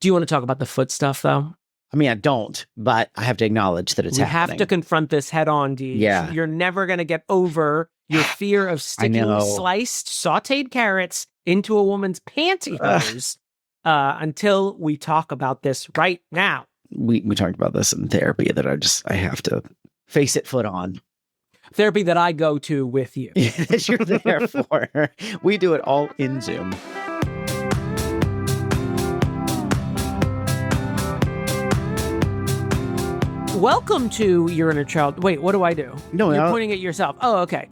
Do you want to talk about the foot stuff, though? I mean, I don't, but I have to acknowledge that it's happening. We have to confront this head on, Deej. Yeah. You're never going to get over your fear of sticking sliced, sauteed carrots into a woman's pantyhose until we talk about this right now. We talked about this in therapy that I have to face it foot on. Therapy that I go to with you. That you're there for. We do it all in Zoom. Welcome to Your Inner Child. Wait, what do I do? No, you're pointing at yourself. Oh, okay.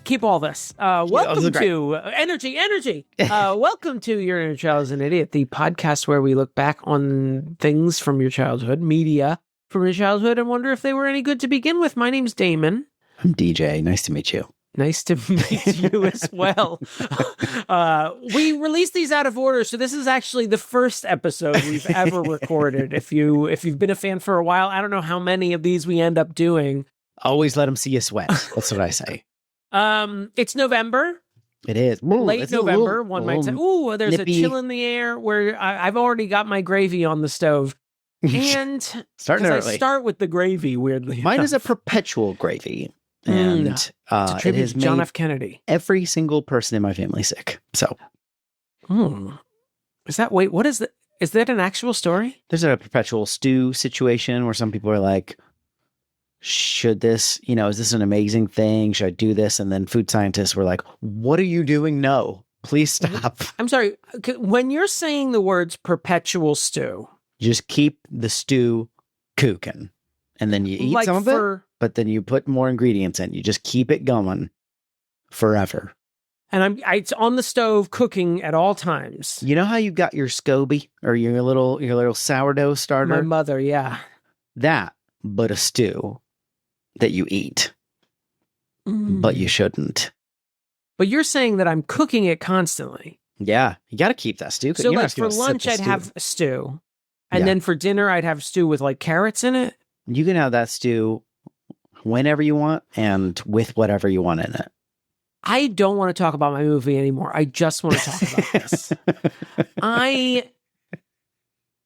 Keep all this. Welcome to energy. Welcome to Your Inner Child is an Idiot, the podcast where we look back on things from your childhood, media from your childhood, and wonder if they were any good to begin with. My name's Damon. I'm DJ. Nice to meet you. Nice to meet you as well. We released these out of order, so this is actually the first episode we've ever recorded. If you've been a fan for a while, I don't know how many of these we end up doing. Always let them see you sweat. That's what I say. It's November. It is. Late November, one might say. Ooh, there's nippy. A chill in the air where I've already got my gravy on the stove. And starting early. I start with the gravy, weirdly Mine enough. is a perpetual gravy. And it's a tribute to John F. Kennedy. Every single person in my family sick. So, is that what is that? Is that an actual story? There's a perpetual stew situation where some people are like, should this, is this an amazing thing? Should I do this? And then food scientists were like, what are you doing? No, please stop. I'm sorry. When you're saying the words perpetual stew, just keep the stew cooking. And then you eat some of it, but then you put more ingredients in. You just keep it going forever. And it's on the stove cooking at all times. You know how you got your SCOBY or your little sourdough starter? My mother, yeah. That, but a stew that you eat, but you shouldn't. But you're saying that I'm cooking it constantly. Yeah, you got to keep that stew. So like for lunch, I'd have a stew. And then for dinner, I'd have stew with like carrots in it. You can have that stew whenever you want and with whatever you want in it. I don't want to talk about my movie anymore. I just want to talk about this.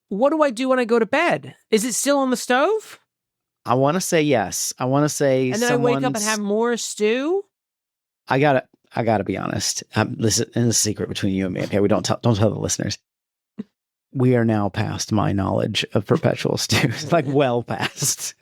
What do I do when I go to bed? Is it still on the stove? I want to say yes. I want to say and then I wake up and have more stew? I gotta be honest. Listen, and it's a secret between you and me. Okay, we don't tell the listeners. We are now past my knowledge of perpetual stews, like well past.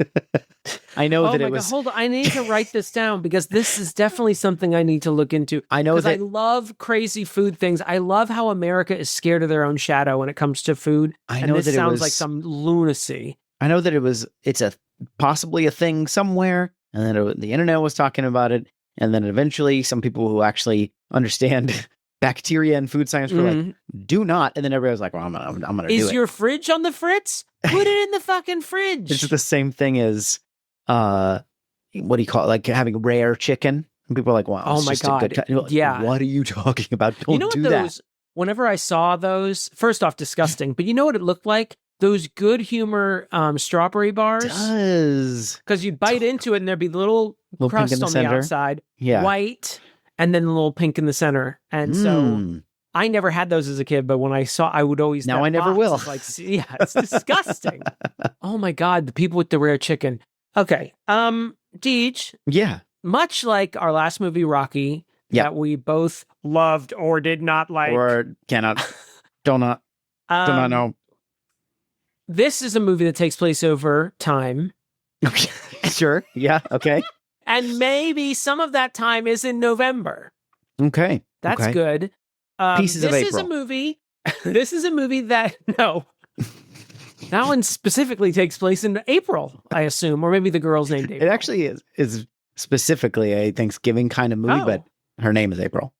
I know that it was. Hold on, I need to write this down because this is definitely something I need to look into. I know that I love crazy food things. I love how America is scared of their own shadow when it comes to food. I know this that sounds like some lunacy. I know that it's possibly a thing somewhere, and then the internet was talking about it, and then eventually some people who actually understand bacteria and food science were like, do not. And then everybody was like, well, I'm gonna do it. Is your fridge on the fritz? Put it in the fucking fridge. It's the same thing as, what do you call it? Like having rare chicken. And people are like, wow, oh my God. Yeah. What are you talking about? Don't do that. Whenever I saw those, first off, disgusting, but you know what it looked like? Those Good Humor strawberry bars. It does. Because you'd bite into it and there'd be little crust on the outside. Yeah. White. And then a little pink in the center. And so I never had those as a kid, but when I would always. Now I never will. Yeah, it's disgusting. Oh my God, the people with the rare chicken. Okay. Deej. Yeah. Much like our last movie, Rocky, that we both loved or did not like. Or cannot. do not know. This is a movie that takes place over time. Okay. Sure. Yeah. Okay. And maybe some of that time is in November. Okay. That's good. Pieces of April. This is a movie that, no. That one specifically takes place in April, I assume. Or maybe the girl's named April. It actually is specifically a Thanksgiving kind of movie, but her name is April.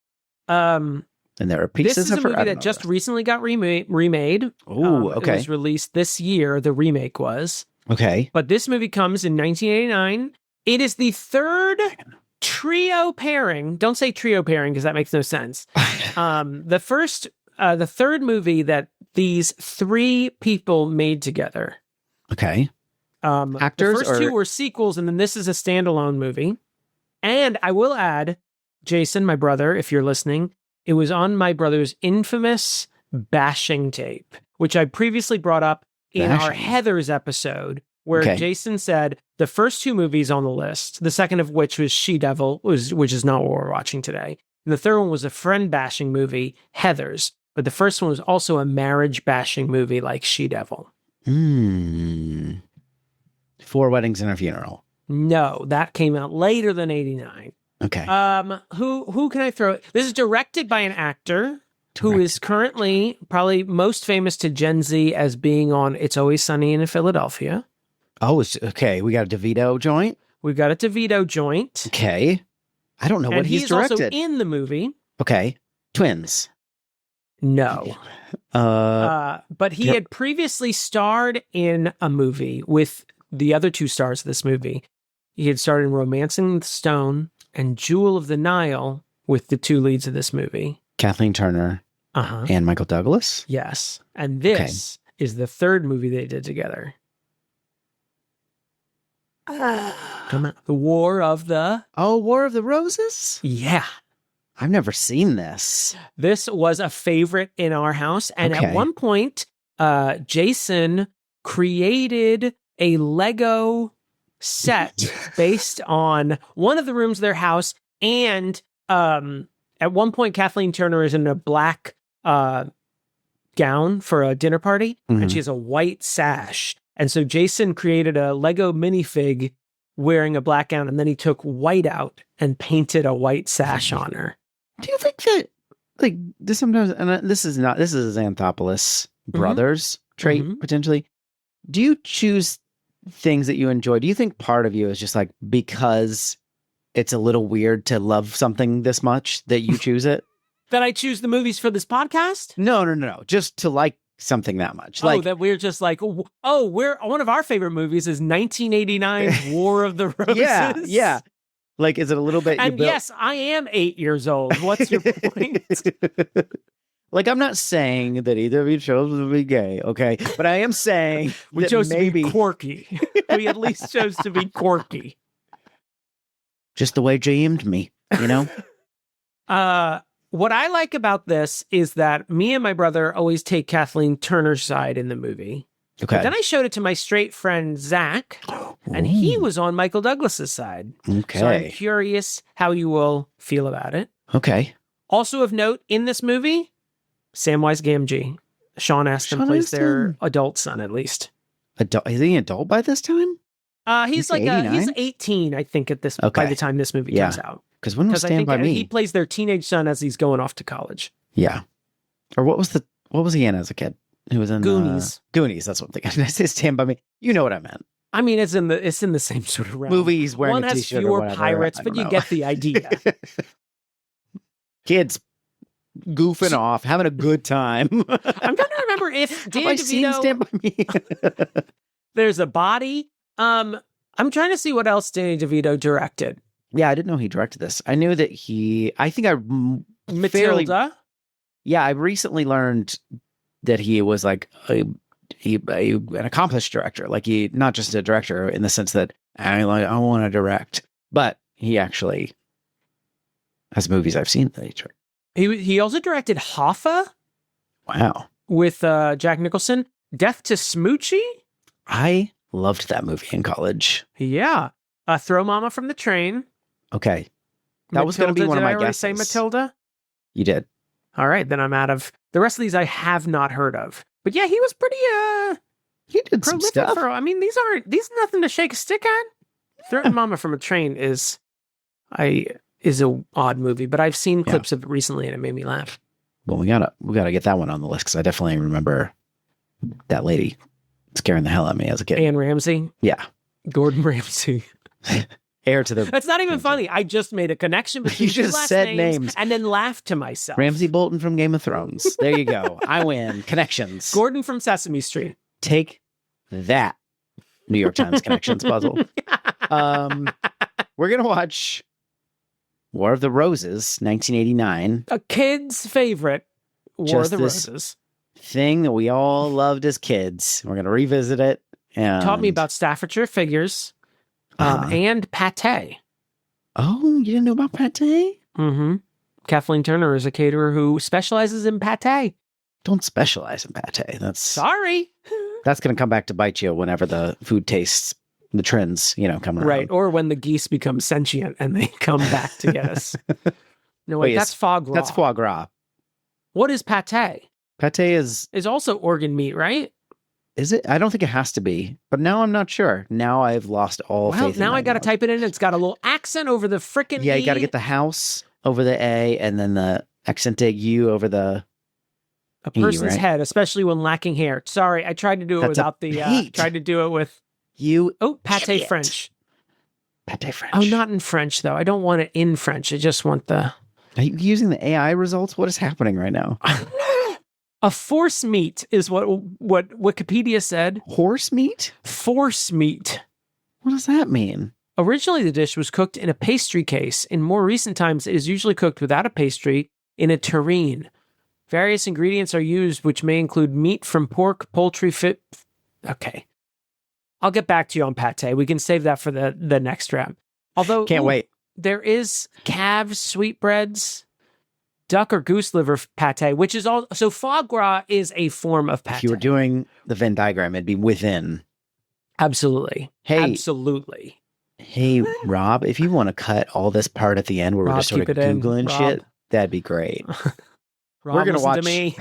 And there are pieces of her. This is a movie that just recently got remade. Oh, okay. It was released this year, the remake was. Okay. But this movie comes in 1989. It is the third trio pairing. Don't say trio pairing because that makes no sense. The third movie that these three people made together. Okay. Actors. The first two were sequels, and then this is a standalone movie. And I will add, Jason, my brother, if you're listening, it was on my brother's infamous bashing tape, which I previously brought up in our Bashing. Heathers episode, where Okay. Jason said the first 2 movies on the list, the second of which was She-Devil, which is not what we're watching today. And the third one was a friend-bashing movie, Heathers. But the first one was also a marriage-bashing movie like She-Devil. 4 Weddings and a Funeral. No, that came out later than 89. Okay. Who can I throw? This is directed by an actor who is currently probably most famous to Gen Z as being on It's Always Sunny in Philadelphia. Oh, okay. We got a DeVito joint. We've got a DeVito joint. Okay. I don't know what he's directed. Also in the movie. Okay. Twins. No. But he had previously starred in a movie with the other 2 stars of this movie. He had starred in Romancing the Stone and Jewel of the Nile with the 2 leads of this movie. Kathleen Turner and Michael Douglas. Yes. And this is the 3rd movie they did together. Come on. The War of the... Oh, War of the Roses? Yeah. I've never seen this. This was a favorite in our house. And at one point, Jason created a Lego set based on one of the rooms of their house. And at one point, Kathleen Turner is in a black gown for a dinner party, and she has a white sash. And so Jason created a Lego minifig wearing a black gown, and then he took white out and painted a white sash on her. Do you think that, like, this sometimes, and this is Xanthopoulos brothers trait, potentially. Do you choose things that you enjoy? Do you think part of you is just like, because it's a little weird to love something this much that you choose it? That I choose the movies for this podcast? No. Just to like something that much. That we're just like, one of our favorite movies is 1989's War of the Roses. Yeah. Like, is it a little bit? And yes, I am 8 years old. What's your point? Like, I'm not saying that either of you chose to be gay, okay? But I am saying we chose to be quirky. We at least chose to be quirky. Just the way Jay aimed me, you know? What I like about this is that me and my brother always take Kathleen Turner's side in the movie. Okay. But then I showed it to my straight friend, Zach, and he was on Michael Douglas's side. Okay. So I'm curious how you will feel about it. Okay. Also of note, in this movie, Samwise Gamgee. Sean Astin plays their adult son, at least. Adult? Is he an adult by this time? He's 18, I think, by the time this movie comes out. Because when was Stand By Me? He plays their teenage son as he's going off to college. Yeah. Or what was he in as a kid? He was in Goonies. Goonies, that's what I'm thinking. I say Stand By Me. You know what I meant. I mean, it's in the same sort of realm. Movies wearing One a has t-shirt fewer or whatever. pirates, but you get the idea. Kids goofing off, having a good time. I'm trying to remember if Dan Have I seen DeVito... Stand By Me? There's a body. I'm trying to see what else Danny DeVito directed. Yeah, I didn't know he directed this. I knew that Matilda. I recently learned that he was like an accomplished director. Like, he not just a director in the sense that I want to direct, but he actually has movies I've seen that he directed. He also directed Hoffa. Wow. With Jack Nicholson. Death to Smoochie. I loved that movie in college. Yeah. Throw Mama from the Train. Okay. That was going to be one of my guesses. Did I already say Matilda? You did. All right, then I'm out of... The rest of these I have not heard of. But yeah, he was pretty... He did some stuff. These are nothing to shake a stick at. Throwing Mama from a Train is a odd movie, but I've seen clips of it recently and it made me laugh. Well, we gotta get that one on the list because I definitely remember that lady scaring the hell out of me as a kid. Anne Ramsey? Yeah. Gordon Ramsay. Heir to the... That's not even funny. I just made a connection between you just said names and then laughed to myself. Ramsay Bolton from Game of Thrones. There you go. I win. Connections. Gordon from Sesame Street. Take that, New York Times connections puzzle. We're gonna watch War of the Roses, 1989. A kid's favorite. War of the Roses. Thing that we all loved as kids. We're gonna revisit it. And... Taught me about Staffordshire figures. And pate. Oh, you didn't know about pate? Mm-hmm. Kathleen Turner is a caterer who specializes in pate. Don't specialize in pate. Sorry. That's going to come back to bite you whenever the food tastes, the trends, come around. Right, or when the geese become sentient and they come back to get us. No, wait, that's foie gras. That's foie gras. What is pate? Pate is also organ meat, right? Is it? I don't think it has to be, but now I'm not sure. Now I've lost all faith. Now I got to type it in. It's got a little accent over the frickin' Yeah, E. you got to get the house over the A and then the accented U over the a person's head, especially when lacking hair. Sorry, I tried to do it without the. Tried to do it with you. Oh, pate French. Pate French. Oh, not in French though. I don't want it in French. I just want the. Are you using the AI results? What is happening right now? A force meat is what Wikipedia said. Horse meat? Force meat. What does that mean? Originally, the dish was cooked in a pastry case. In more recent times, it is usually cooked without a pastry in a terrine. Various ingredients are used, which may include meat from pork, poultry, Okay. I'll get back to you on pate. We can save that for the next round. Although, can't wait. There is calves, sweetbreads, duck or goose liver pate, which is all. So foie gras is a form of pate. If you were doing the Venn diagram, it'd be within. Absolutely. Hey, absolutely. Hey, Rob, if you want to cut all this part at the end where we're just sort of Googling shit, that'd be great. Rob, we're going to watch. To me.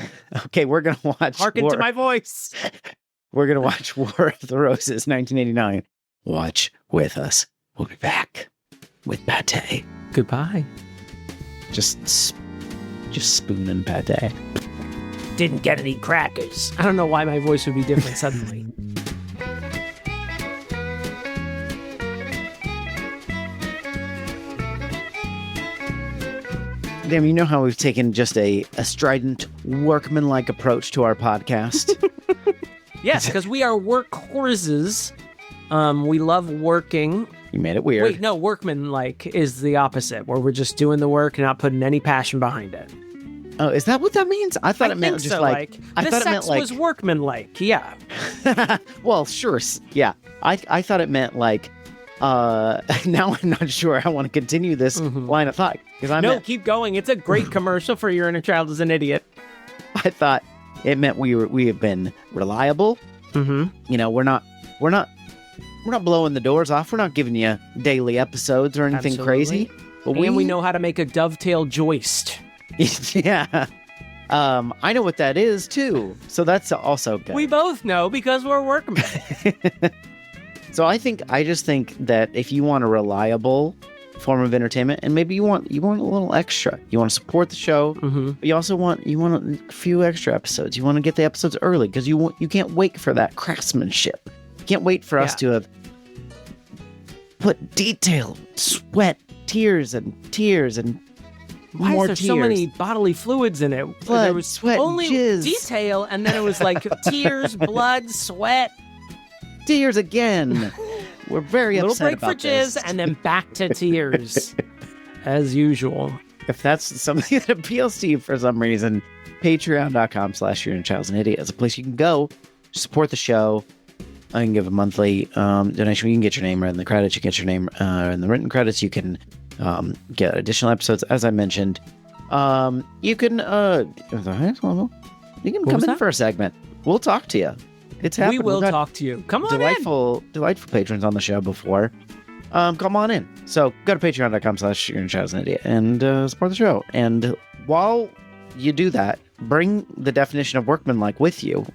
Okay, we're going to watch. Hearken to my voice. We're going to watch War of the Roses, 1989. Watch with us. We'll be back with pate. Goodbye. Just spooning pate. Didn't get any crackers. I don't know why my voice would be different suddenly. Damn, you know how we've taken just a strident, workmanlike approach to our podcast? Yes, because we are workhorses. We love working. You made it weird. Wait, no, workmanlike is the opposite, where we're just doing the work and not putting any passion behind it. Oh, is that what that means? I thought it meant just so, like I the thought sex it meant like was workmanlike. Yeah. Well, sure. Yeah. I thought it meant like now I'm not sure I want to continue this line of thought because keep going. It's a great commercial for Your Inner Child is an Idiot. I thought it meant we have been reliable. Mm-hmm. We're not blowing the doors off. We're not giving you daily episodes or anything crazy. But we know how to make a dovetail joist. Yeah. I know what that is too. So that's also good. We both know because we're workmen. So I just think that if you want a reliable form of entertainment, and maybe you want a little extra, you want to support the show, but you also want a few extra episodes. You want to get the episodes early because you can't wait for that craftsmanship. You can't wait for us to have put detail, sweat, tears and why more is there tears. So many bodily fluids in it? Blood, there was sweat, only jizz. detail, and then it was like tears, blood, sweat. Tears again. We're very upset about little break for jizz, and then back to tears, as usual. If that's something that appeals to you for some reason, patreon.com/YourInnerChild'sAnIdiot is a place you can go to support the show. I can give a monthly donation. You can get your name right in the credits. You get your name in the written credits. You can get additional episodes, as I mentioned. You can come in for a segment. We'll talk to you. It's happening. We will talk to you. Come on delightful patrons on the show before. Come on in. So go to patreon.com/YourInnerChild'sAnIdiot and support the show. And while you do that, bring the definition of workmanlike with you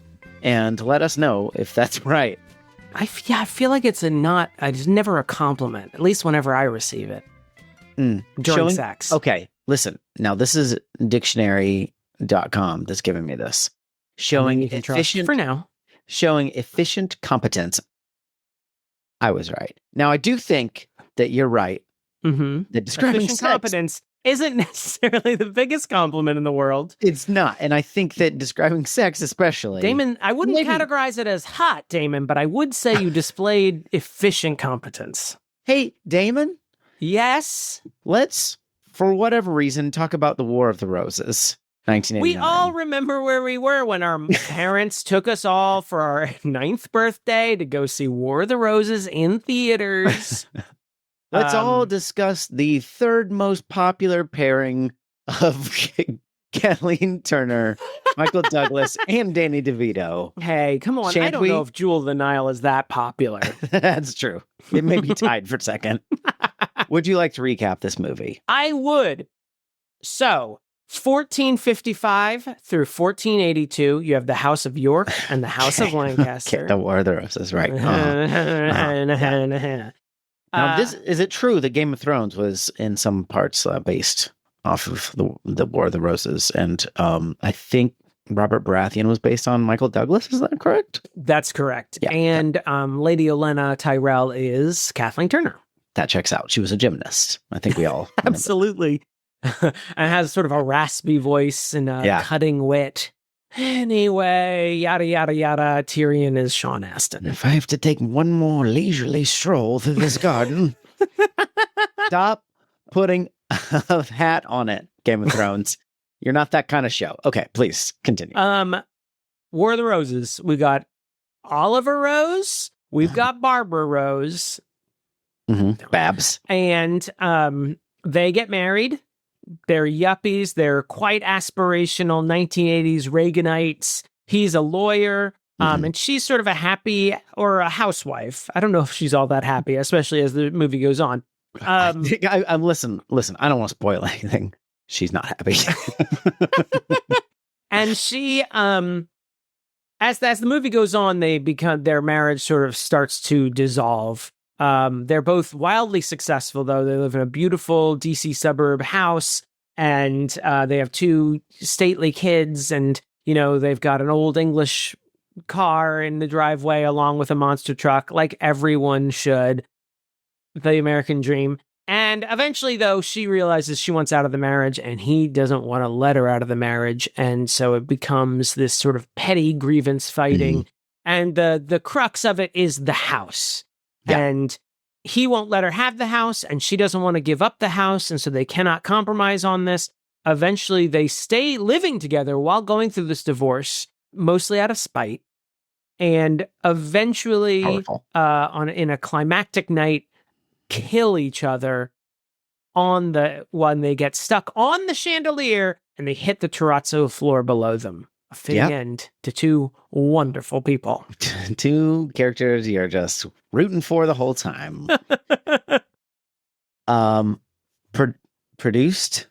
and let us know if that's right. I feel like it's never a compliment, at least whenever I receive it. During sex. Okay, listen. Now, this is dictionary.com that's giving me this. Showing efficient... For now. Showing efficient competence. I was right. Now, I do think that you're right. That describing efficient competence isn't necessarily the biggest compliment in the world. It's not. And I think that describing sex especially... Damon, I wouldn't categorize it as hot, Damon, but I would say you displayed efficient competence. Hey, Damon? Yes? Let's, for whatever reason, talk about the War of the Roses. 1989. We all remember where we were when our parents took us all for our 9th birthday to go see War of the Roses in theaters. Let's all discuss the third most popular pairing of Kathleen Turner, Michael Douglas, and Danny DeVito. Hey, come on. I don't know if Jewel of the Nile is that popular. That's true. It may be tied for second. Would you like to recap this movie? I would. So, 1455 through 1482, you have the House of York and the House of Lancaster. The War of the Roses, right. Now, is it true that Game of Thrones was in some parts based off of the War of the Roses? And I think Robert Baratheon was based on Michael Douglas. Is that correct? That's correct. Yeah. And Lady Olenna Tyrell is Kathleen Turner. That checks out. She was a gymnast. I think we all absolutely. And has sort of a raspy voice and a cutting wit. Anyway, yada, yada, yada. Tyrion is Sean Astin. If I have to take one more leisurely stroll through this garden, stop putting a hat on it, Game of Thrones. You're not that kind of show. Okay, please continue. War of the Roses. We got Oliver Rose. We've got Barbara Rose. Babs. And they get married. They're yuppies. They're quite aspirational 1980s Reaganites. He's a lawyer. And she's sort of a happy or a housewife. I don't know if she's all that happy, especially as the movie goes on. Listen, I don't want to spoil anything. She's not happy. And she, as the movie goes on, their marriage sort of starts to dissolve. They're both wildly successful, though. They live in a beautiful DC suburb house, and they have two stately kids, and, they've got an old English car in the driveway along with a monster truck, like everyone should. The American dream. And eventually, though, she realizes she wants out of the marriage, and he doesn't want to let her out of the marriage, and so it becomes this sort of petty grievance fighting, and the crux of it is the house. Yeah. And he won't let her have the house, and she doesn't want to give up the house, and so they cannot compromise on this. Eventually, they stay living together while going through this divorce, mostly out of spite. And eventually, in a climactic night, kill each other when they get stuck on the chandelier and they hit the terrazzo floor below them. A fitting end to two wonderful people. Two characters you're just rooting for the whole time. Produced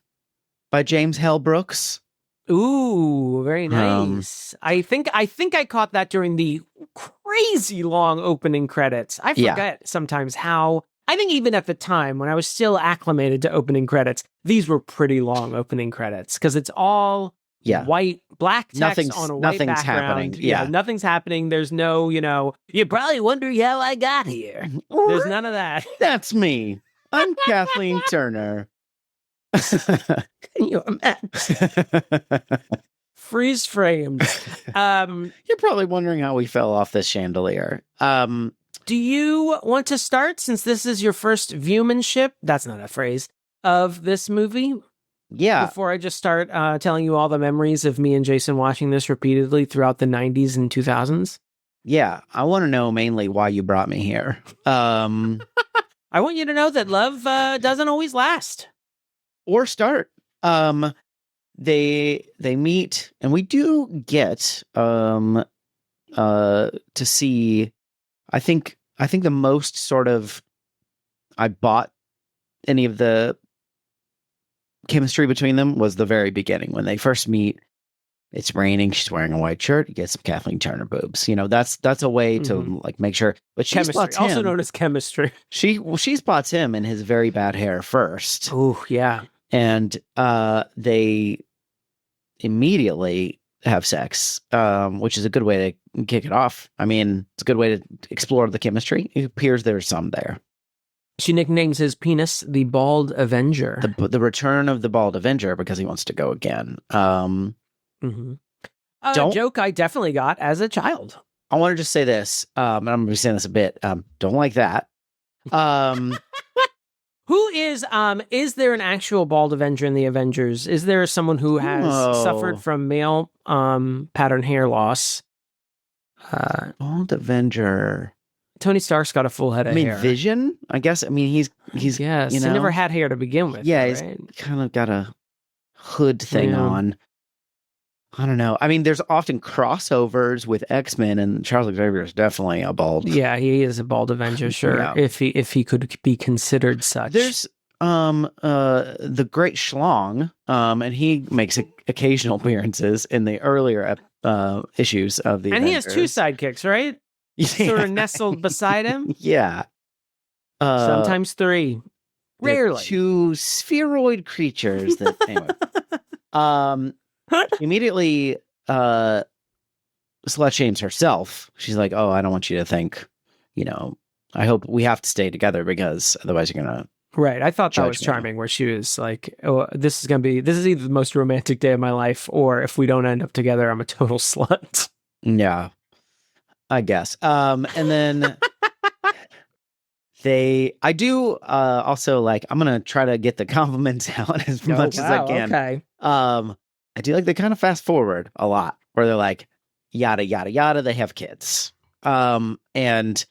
by James Hell Brooks. Ooh, very nice. I think I caught that during the crazy long opening credits. I forget sometimes how. I think even at the time when I was still acclimated to opening credits, these were pretty long opening credits because it's all black text on a white background. Happening. Yeah, nothing's happening. There's no, you probably wonder how I got here. There's none of that. That's me. I'm Kathleen Turner. Can you imagine? Freeze framed. You're probably wondering how we fell off this chandelier. Do you want to start, since this is your first viewmanship? That's not a phrase. Of this movie? Yeah. Before I just start telling you all the memories of me and Jason watching this repeatedly throughout the 90s and 2000s? Yeah. I want to know mainly why you brought me here. I want you to know that love doesn't always last. Or start. They meet, and we do get to see. I think the most sort of I bought any of the chemistry between them was the very beginning when they first meet. It's raining. She's wearing a white shirt. You get some Kathleen Turner boobs. That's a way to like make sure. But she spots him, also known as chemistry. She spots him in his very bad hair first. Oh yeah, and they immediately have sex, which is a good way to kick it off. I mean, it's a good way to explore the chemistry. It appears there's some there. She nicknames his penis the Bald Avenger. The return of the Bald Avenger because he wants to go again. Joke I definitely got as a child. I want to just say this, and I'm going to be saying this a bit. Don't like that. Who is there an actual Bald Avenger in the Avengers? Is there someone who has suffered from male pattern hair loss? Bald Avenger. Tony Stark's got a full head of hair. Vision? I guess. I mean, he's yes. He never had hair to begin with. Yeah, right? He's kind of got a hood thing on. I don't know. I mean, there's often crossovers with X-Men, and Charles Xavier is definitely a bald. Yeah, he is a bald Avenger, sure. Yeah. If he could be considered such. There's the Great Schlong, and he makes occasional appearances in the earlier issues of the And Avengers. He has 2 sidekicks, right? Yeah. Sort of nestled beside him. Yeah. Sometimes 3. Rarely. 2 spheroid creatures that anyway. Immediately slut shames herself. She's like, "Oh, I don't want you to think, I hope we have to stay together because otherwise you're gonna." Right. I thought that was charming, where she was like, "Oh, this is either the most romantic day of my life, or if we don't end up together, I'm a total slut." Yeah, I guess. And then I do also like, I'm gonna try to get the compliments out as much as I can. Okay. I do like they kind of fast forward a lot, where they're like, yada yada yada. They have kids, and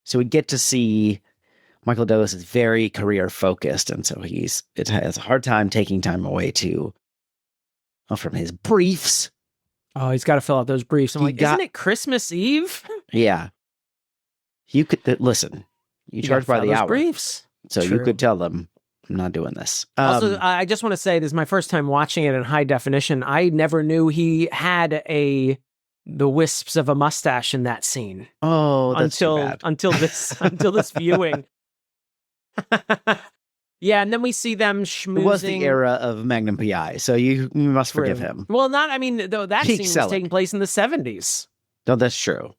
so we get to see Michael Douglas is very career focused, and so it has a hard time taking time away from his briefs. Oh, he's got to fill out those briefs. I'm isn't it Christmas Eve? Yeah, you could listen. You charge by the hour. Briefs, so True. You could tell them, "I'm not doing this." Also, I just want to say this is my first time watching it in high definition. I never knew he had the wisps of a mustache in that scene. Oh, that's too bad. until this viewing. Yeah, and then we see them schmoozing. It was the era of Magnum PI, so you must forgive him. Well, though that Peak scene was taking place in the 70s. No, that's true.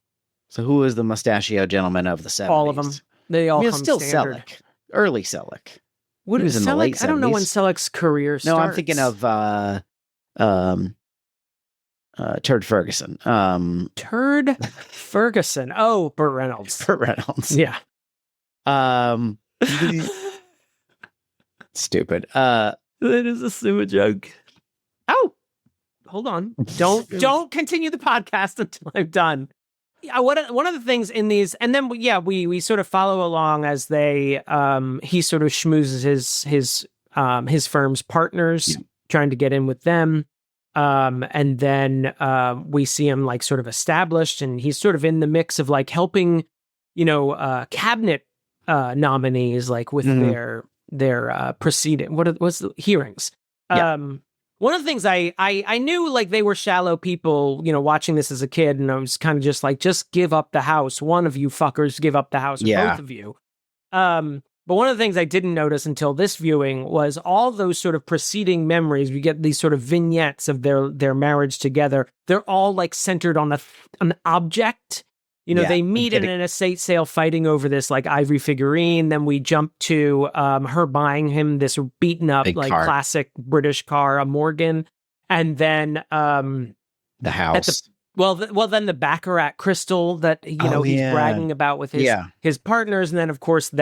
So who is the mustachio gentleman of the 70s? All of them. They all come still standard. Selleck. Early Selleck. What is in the late 70s? I don't know when Selleck's career starts. No, I'm thinking of Turd Ferguson. Turd Ferguson. Oh, Burt Reynolds. Burt Reynolds. Yeah. Stupid. That is a sewer joke. Oh, hold on. Don't continue the podcast until I'm done. Yeah, one of the things in these, and then we sort of follow along as they he sort of schmoozes his firm's partners, trying to get in with them, and then we see him like sort of established, and he's sort of in the mix of like helping, cabinet nominees like with their proceeding. What's the hearings? Yeah. One of the things I knew, like, they were shallow people, watching this as a kid, and I was kind of just like, just give up the house. One of you fuckers give up the house, or both of you. But one of the things I didn't notice until this viewing was all those sort of preceding memories. We get these sort of vignettes of their marriage together. They're all like centered on an object. They meet in an estate sale fighting over this like ivory figurine. Then we jump to her buying him this beaten up like classic British car, a Morgan. And then the house. Then the Baccarat crystal that, he's bragging about with his partners. And then, of course,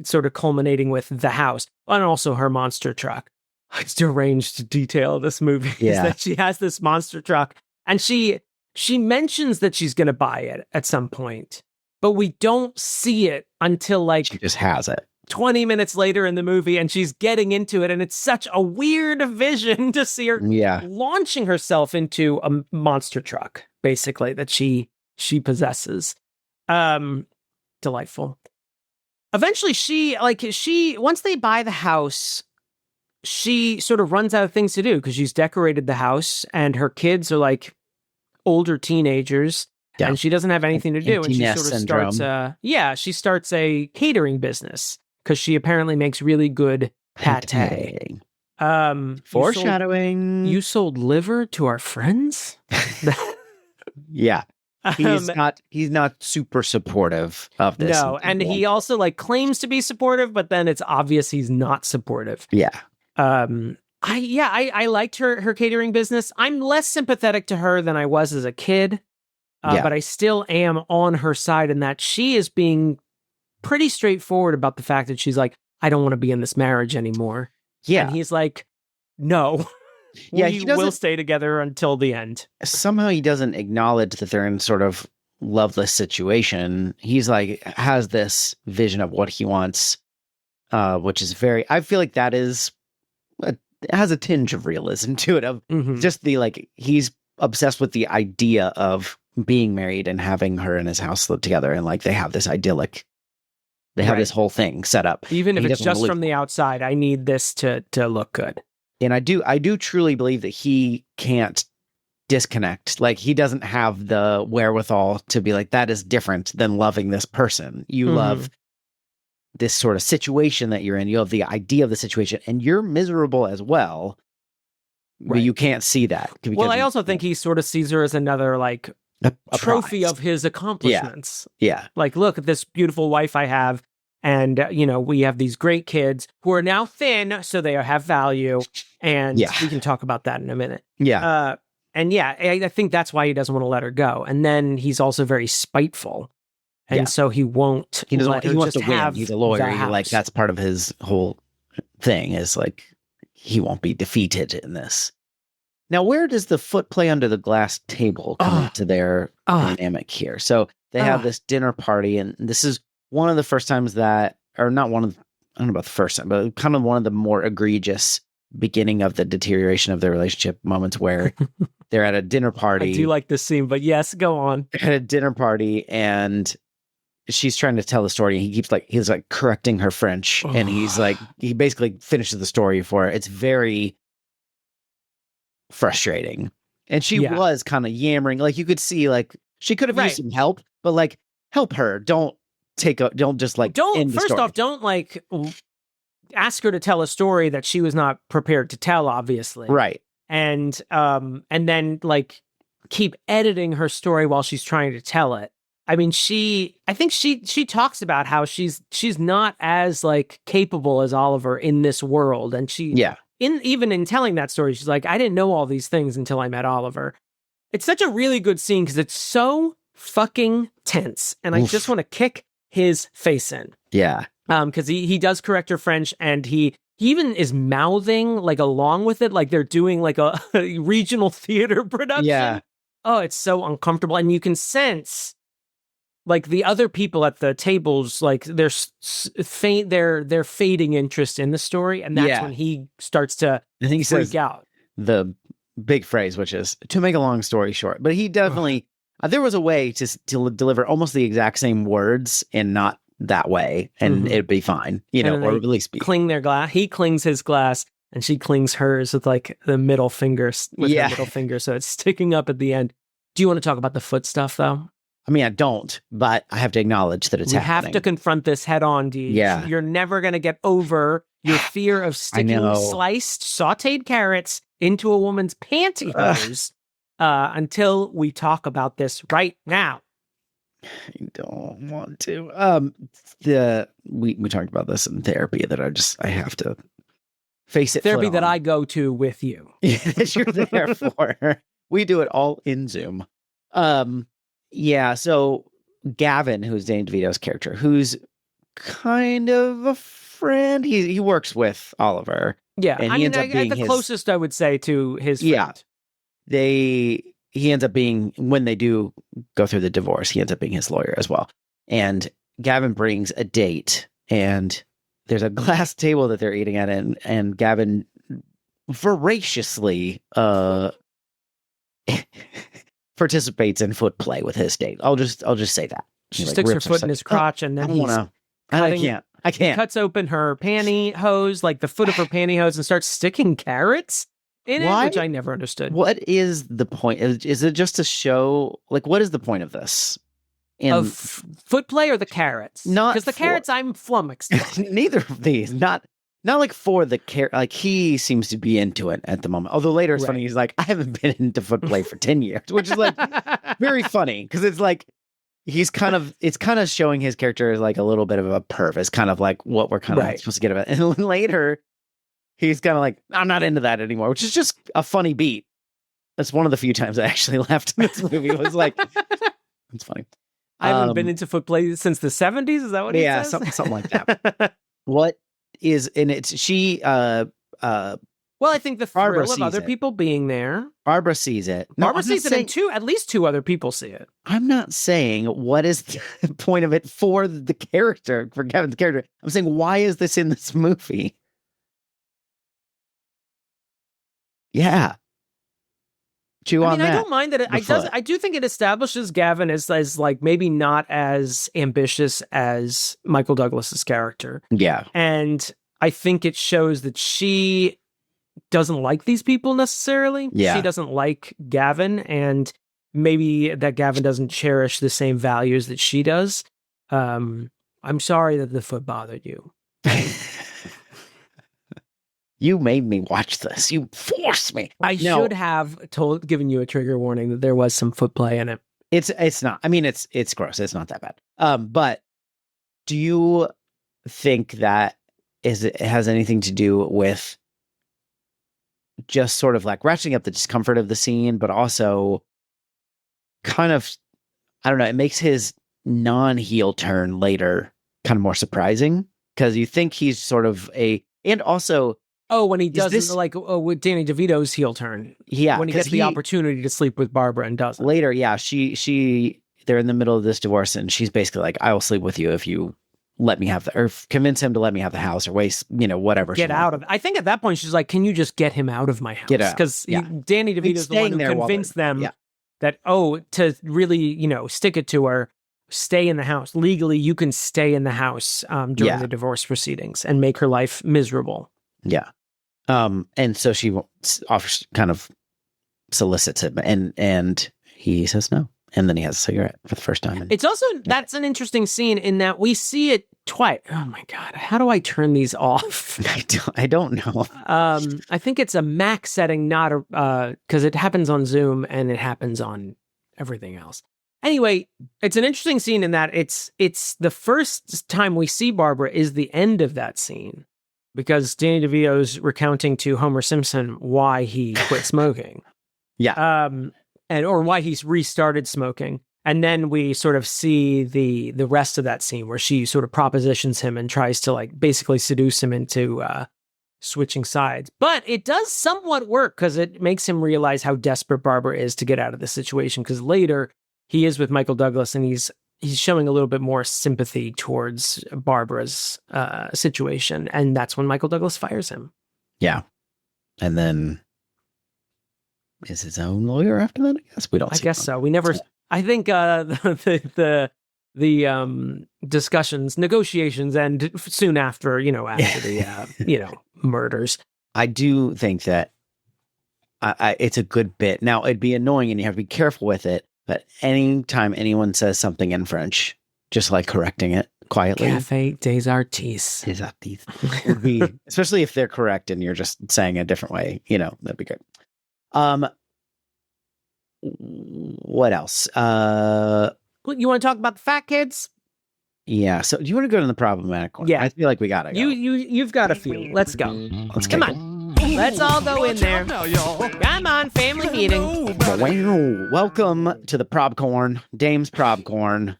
sort of culminating with the house and also her monster truck. It's deranged detail of this movie is that she has this monster truck, and she mentions that she's going to buy it at some point, but we don't see it until like she just has it 20 minutes later in the movie, and she's getting into it, and it's such a weird vision to see her launching herself into a monster truck, basically, that she possesses. Delightful. Eventually, once they buy the house, she sort of runs out of things to do because she's decorated the house, and her kids are like older teenagers, and she doesn't have anything to do, and she sort of starts a catering business because she apparently makes really good pate. Foreshadowing. You sold liver to our friends? Yeah. He's not super supportive of this. No, and he also like claims to be supportive, but then it's obvious he's not supportive. Yeah. I liked her catering business. I'm less sympathetic to her than I was as a kid, but I still am on her side in that she is being pretty straightforward about the fact that she's like, I don't want to be in this marriage anymore. Yeah. And he's like, no, we will stay together until the end. Somehow he doesn't acknowledge that they're in sort of loveless situation. He's like, has this vision of what he wants, which is I feel like that is... It has a tinge of realism to it, of just the like, he's obsessed with the idea of being married and having her in his house live together, and like they have this idyllic, they have this whole thing set up. Even if it's just from the outside, I need this to look good. And I do truly believe that he can't disconnect. Like, he doesn't have the wherewithal to be like, that is different than loving this person. You love this sort of situation that you're in. You have the idea of the situation, and you're miserable as well. Right. But you can't see that. Well, I also think he sort of sees her as another, like, a trophy of his accomplishments. Yeah. Like, look at this beautiful wife I have. And, we have these great kids who are now thin, so they have value. And we can talk about that in a minute. Yeah. I think that's why he doesn't want to let her go. And then he's also very spiteful. And so he won't. He doesn't. He wants to win. He's a lawyer. Like, that's part of his whole thing is like, he won't be defeated in this. Now, where does the foot play under the glass table come into their dynamic here? So they have this dinner party, and this is one of the first times that, or not one of, I don't know about the first time, but kind of one of the more egregious beginning of the deterioration of their relationship moments where they're at a dinner party. I do like this scene, but yes, go on. At a dinner party, and she's trying to tell the story, and he's correcting her French, and he basically finishes the story for her. It's very frustrating. And she was kind of yammering. Like, you could see, like, she could have used some help, but like, help her. Don't ask her to tell a story that she was not prepared to tell, obviously. Right. And then like keep editing her story while she's trying to tell it. I mean, I think she talks about how she's not as like capable as Oliver in this world. And even in telling that story, she's like, I didn't know all these things until I met Oliver. It's such a really good scene because it's so fucking tense. And I just want to kick his face in. Yeah. Because he does correct her French, and he even is mouthing like along with it, like they're doing like a regional theater production. Yeah. Oh, it's so uncomfortable. And you can sense like the other people at the tables, like they're fading interest in the story. And that's when he starts to freak out. The big phrase, which is to make a long story short, but he definitely, there was a way to deliver almost the exact same words and not that way, and it'd be fine, or at least be. Cling their glass. He clings his glass, and she clings hers with like the middle fingers with her middle finger, so it's sticking up at the end. Do you want to talk about the foot stuff, though? I mean, I don't, but I have to acknowledge that it's happening. You have to confront this head on, Deej. Yeah. You're never going to get over your fear of sticking sliced, sauteed carrots into a woman's pantyhose until we talk about this right now. I don't want to. We talked about this in therapy that I have to face it. Therapy that I go to with you. That you're there for. We do it all in Zoom. So Gavin, who's Danny DeVito's character, who's kind of a friend. He works with Oliver. Yeah, and I mean, the closest I would say to his friend. Yeah, he ends up being, when they do go through the divorce, he ends up being his lawyer as well. And Gavin brings a date, and there's a glass table that they're eating at, and Gavin voraciously participates in foot play with his date. I'll just say that. She sticks her foot in his crotch, and then I can't. He cuts open her pantyhose, like the foot of her pantyhose, and starts sticking carrots in it, which I never understood. What is the point? Is it just to show, like, what is the point of this? Of foot play or the carrots? Not because the carrots, I'm flummoxed. Neither of these. Not like for the carrot. Like, he seems to be into it at the moment. Although later it's funny. He's like, I haven't been into foot play for 10 years, which is like very funny because it's like it's kind of showing his character as like a little bit of a perv. It's kind of like what we're kind of supposed to get about. And later, he's kind of like, I'm not into that anymore, which is just a funny beat. That's one of the few times I actually laughed in this movie. It was like, it's funny. I haven't been into foot play since the 70s. Is that what he says? Yeah, something like that. What is in it? Well, I think the thrill of other people being there. Barbara sees it. Barbara sees it, and at least two other people see it. I'm not saying what is the point of it for the character, for Kevin's character. I'm saying, why is this in this movie? Yeah. Chew on that. I don't mind that. I do think it establishes Gavin as like maybe not as ambitious as Michael Douglas's character. Yeah. And I think it shows that she doesn't like these people necessarily. Yeah. She doesn't like Gavin, and maybe that Gavin doesn't cherish the same values that she does. I'm sorry that the foot bothered you. You made me watch this. You forced me. I should have given you a trigger warning that there was some foot play in it. It's not. I mean, it's gross. It's not that bad. But do you think that it has anything to do with just sort of like ratcheting up the discomfort of the scene, but also kind of, I don't know, it makes his non-heel turn later kind of more surprising, because you think he's sort of and also... Oh, when he does with Danny DeVito's heel turn. Yeah. When he gets the opportunity to sleep with Barbara and doesn't. Later, yeah, they're in the middle of this divorce, and she's basically like, I will sleep with you if you let me have or convince him to let me have the house, or waste, whatever. Get out of it. I think at that point she's like, can you just get him out of my house? Get out. Because Danny DeVito's the one who convinced them that, to really, stick it to her, stay in the house. Legally, you can stay in the house during the divorce proceedings and make her life miserable. Yeah. And so she offers, kind of solicits him, and he says no. And then he has a cigarette for the first time. It's also, that's an interesting scene in that we see it twice. Oh my God. How do I turn these off? I don't know. I think it's a Mac setting, not because it happens on Zoom and it happens on everything else. Anyway, it's an interesting scene in that it's the first time we see Barbara is the end of that scene, because Danny DeVito's recounting to Homer Simpson why he quit smoking. Yeah. Or why he's restarted smoking. And then we sort of see the rest of that scene where she sort of propositions him and tries to like basically seduce him into switching sides. But it does somewhat work, because it makes him realize how desperate Barbara is to get out of the situation. Because later he is with Michael Douglas, and he's showing a little bit more sympathy towards Barbara's situation. And that's when Michael Douglas fires him. Yeah. And then is his own lawyer after that? I guess we don't. I guess so. We never. I think the discussions, negotiations, and soon after, after the murders. I do think that it's a good bit. Now, it'd be annoying, and you have to be careful with it. But anytime anyone says something in French, just like correcting it quietly. Café des Artistes. Des Artistes. Would be, especially if they're correct and you're just saying it a different way, that'd be great. What else? You want to talk about the fat kids? Yeah. So do you want to go to the problematic one? Yeah. I feel like we gotta go. You've got a few. Let's go. Come on. Let's all go in there. Come on, family meeting. Welcome to the Probcorn, Dame's Probcorn.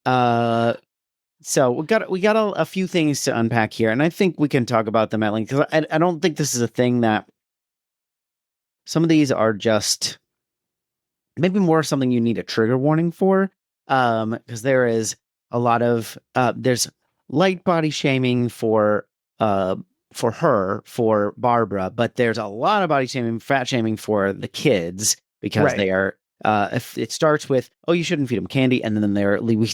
So we got a few things to unpack here, and I think we can talk about them at length, because I don't think this is a thing that some of these are just maybe more something you need a trigger warning for, because there is a lot of there's light body shaming for Barbara, but there's a lot of body shaming, fat shaming for the kids, because they are. If it starts with, oh, you shouldn't feed them candy, and then we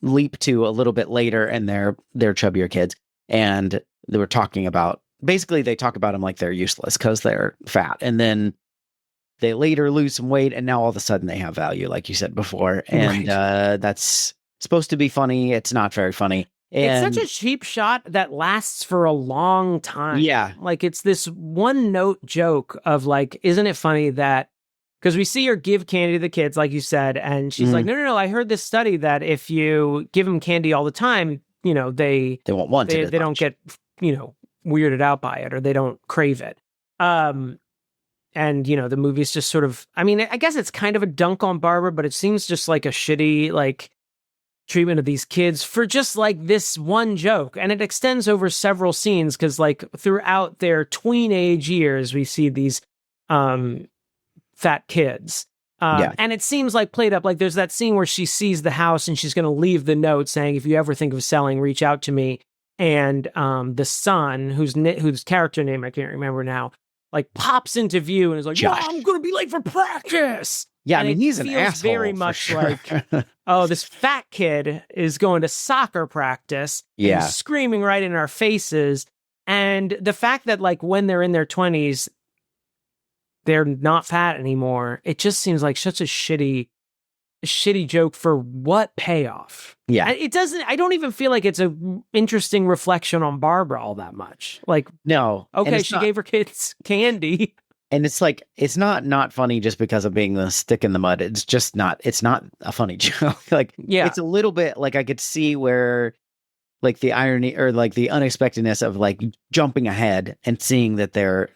leap to a little bit later, and they're chubbier kids, and they were talking about. Basically, they talk about them like they're useless because they're fat. And then they later lose some weight, and now all of a sudden they have value, like you said before. And that's supposed to be funny. It's not very funny. And it's such a cheap shot that lasts for a long time. Yeah. Like, it's this one-note joke of, like, isn't it funny that... Because we see her give candy to the kids, like you said, and she's like, no, I heard this study that if you give them candy all the time, they won't want it. They don't get, weirded out by it, or they don't crave it. And the movie's just sort of, I mean, I guess it's kind of a dunk on Barbara, but it seems just like a shitty, like, treatment of these kids for just like this one joke. And it extends over several scenes, because like throughout their tween-age years, we see these fat kids. And it seems like played up, like there's that scene where she sees the house and she's going to leave the note saying, if you ever think of selling, reach out to me. And the son, whose character name I can't remember now, like pops into view and is like, Josh. I'm going to be late for practice. Yeah, And I mean, he's an asshole. Very much like, oh, this fat kid is going to soccer practice. Yeah. And screaming right in our faces. And the fact that, like, when they're in their 20s, they're not fat anymore. It just seems like such a shitty joke for what payoff? Yeah. It doesn't, I don't even feel like it's a interesting reflection on Barbara all that much. Like, no. Okay, she gave her kids candy. And it's like, it's not funny just because of being the stick in the mud. It's just not, it's not a funny joke. Like, yeah. It's a little bit like I could see where like the irony or like the unexpectedness of like jumping ahead and seeing that they're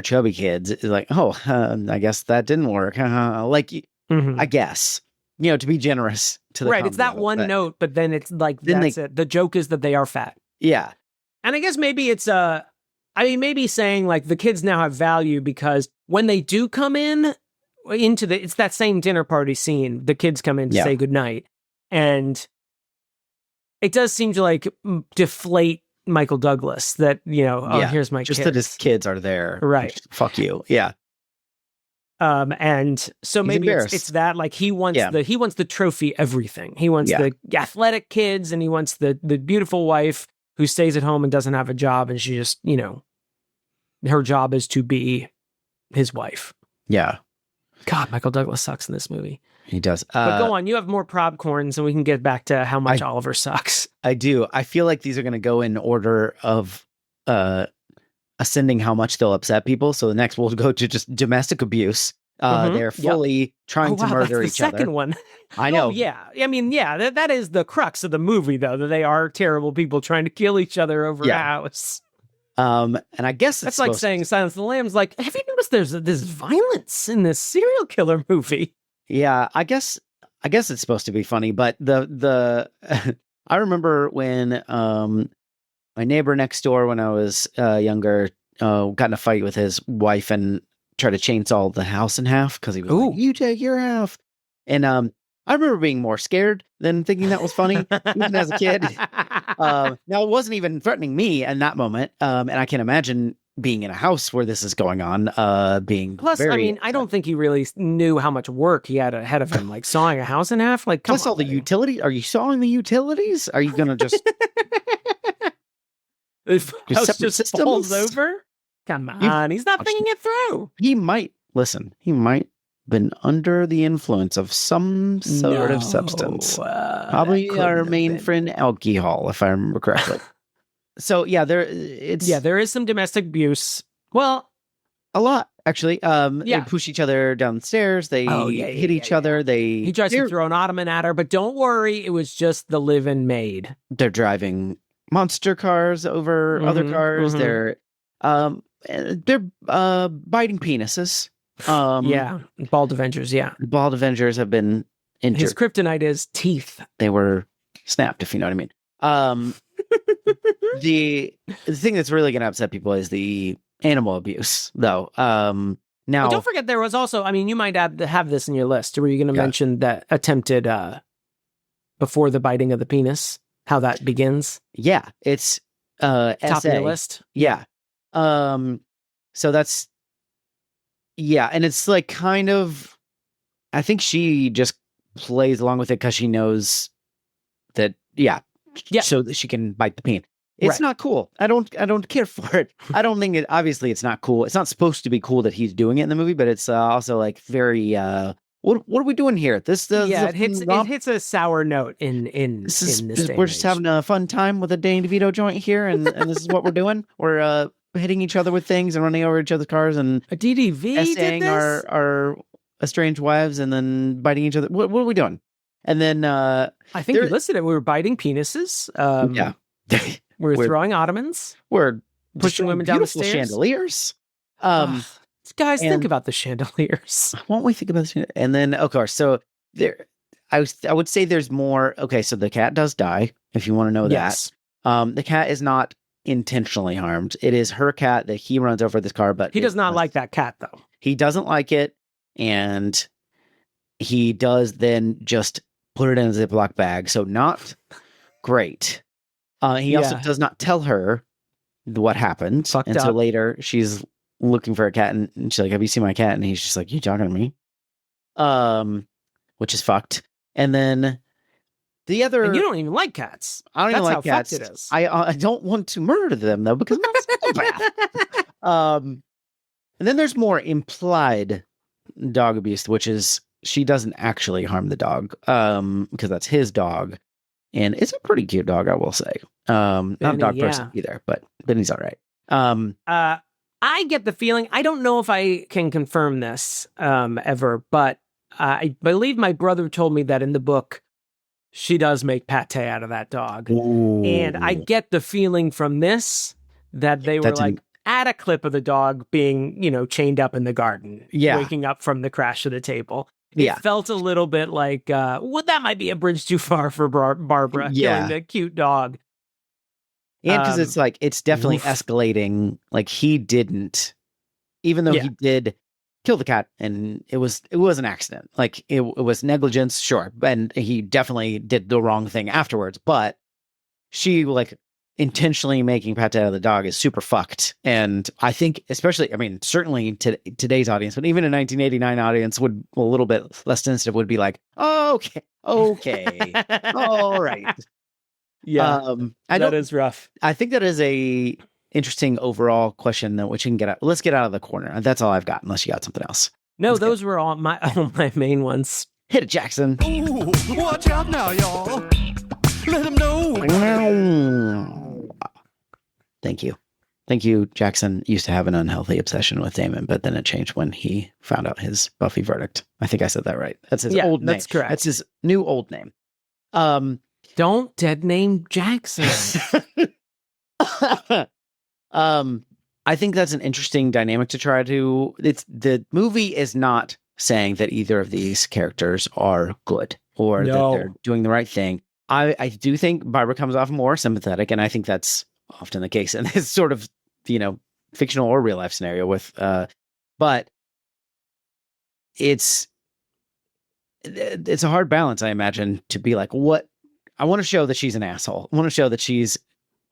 chubby kids is like, I guess that didn't work. Like, I guess, to be generous to the right. It's that one note, but then it's like, that's it. The joke is that they are fat. Yeah. And I guess maybe it's maybe saying like the kids now have value because when they do come into it's that same dinner party scene. The kids come in to say goodnight. And it does seem to like deflate Michael Douglas that, here's my just kids. that his kids are there. Right. Fuck you. Yeah. And so maybe it's that like he wants the trophy everything. He wants the athletic kids and he wants the beautiful wife who stays at home and doesn't have a job and she just, her job is to be his wife. Yeah. God, Michael Douglas sucks in this movie. He does. But go on, you have more popcorns and we can get back to how much Oliver sucks. I do. I feel like these are going to go in order of ascending how much they'll upset people. So the next we'll go to just domestic abuse. They're fully trying to murder each other. Second one. I know. Yeah. I mean, that is the crux of the movie, though, that they are terrible people trying to kill each other over a house. And I guess that's like saying Silence of the Lambs. Like, have you noticed there's violence in this serial killer movie? Yeah, I guess it's supposed to be funny, but the I remember when my neighbor next door when I was younger got in a fight with his wife and tried to chainsaw the house in half because he was like, "You take your half," and I remember being more scared than thinking that was funny, even as a kid. Now it wasn't even threatening me in that moment, and I can imagine being in a house where this is going on, being plus, I mean, I don't think he really knew how much work he had ahead of him, like sawing a house in half. Like, plus all the utilities. Are you sawing the utilities? Are you gonna just the house just falls over? Come on, he's not thinking it through. He might been under the influence of some sort of substance. Probably our main friend alcohol, if I remember correctly. So there is some domestic abuse. Well, a lot actually. They push each other down the stairs. They hit each other. He tries to throw an ottoman at her, but don't worry, it was just the live-in maid. They're driving monster cars over other cars. They're biting penises. Bald Avengers. Bald Avengers have been injured. His kryptonite is teeth. They were snapped, if you know what I mean. The thing that's really going to upset people is the animal abuse, though. Now, but don't forget there was also. I mean, you might have this in your list. Were you going to mention that attempted before the biting of the penis? How that begins? Yeah, it's top of your list. Yeah. So that's. Yeah, and it's like kind of, I think she just plays along with it because she knows that, so that she can bite the peen. It's not cool. I don't care for it. I don't think obviously it's not cool. It's not supposed to be cool that he's doing it in the movie, but it's also like very, what are we doing here? It hits a sour note in this we're just having a fun time with a Danny DeVito joint here, and this is what we're doing. We're, hitting each other with things and running over each other's cars and a DDV essaying our estranged wives and then biting each other. What are we doing? And then I think you listed it. We were biting penises. We're throwing ottomans. We're pushing women down the stairs. Chandeliers. Guys, think about the chandeliers. Won't we think about the chandeliers? And then, of course, so there. I would say there's more. Okay, so the cat does die. If you want to know that, the cat is not intentionally harmed. It is her cat that he runs over this car, but he does not like that cat, though. He doesn't like it, and he does then just put it in a Ziploc bag. So not great. He also does not tell her what happened until later. She's looking for a cat, and she's like, "Have you seen my cat?" And he's just like, "You talking to me?" Which is fucked. And then the other, and you don't even like cats. I don't even like cats. Fucked it is. I don't want to murder them though because I'm a psychopath. And then there's more implied dog abuse, which is she doesn't actually harm the dog, because that's his dog, and it's a pretty cute dog, I will say. Not a dog person either, but Benny's all right. I get the feeling, I don't know if I can confirm this ever, but I believe my brother told me that in the book, she does make pate out of that dog. Ooh. And I get the feeling from this that they were at a clip of the dog being, chained up in the garden, waking up from the crash of the table. It felt a little bit like, that might be a bridge too far for Barbara, killing the cute dog. And because it's definitely escalating. Like he didn't, even though he did kill the cat, and it was an accident. Like it was negligence, sure, and he definitely did the wrong thing afterwards. But she intentionally making pate out of the dog is super fucked. And I think, especially, I mean, certainly today's audience, but even a 1989 audience would a little bit less sensitive would be like, okay, all right. Yeah, that is rough. I think that is a interesting overall question that we can get out. Let's get out of the corner. That's all I've got, unless you got something else. No, those were all my main ones. Hit it, Jackson. Ooh, watch out now, y'all. Let him know. Thank you. Thank you, Jackson. Used to have an unhealthy obsession with Damon, but then it changed when he found out his Buffy verdict. I think I said that right. That's his old name. That's correct. That's his new old name. Don't dead name Jackson. I think that's an interesting dynamic to try to. The movie is not saying that either of these characters are good or that they're doing the right thing. I do think Barbara comes off more sympathetic, and I think that's often the case in this sort of, fictional or real life scenario with, but it's a hard balance, I imagine, to be like, what I want to show that she's an asshole. I want to show that she's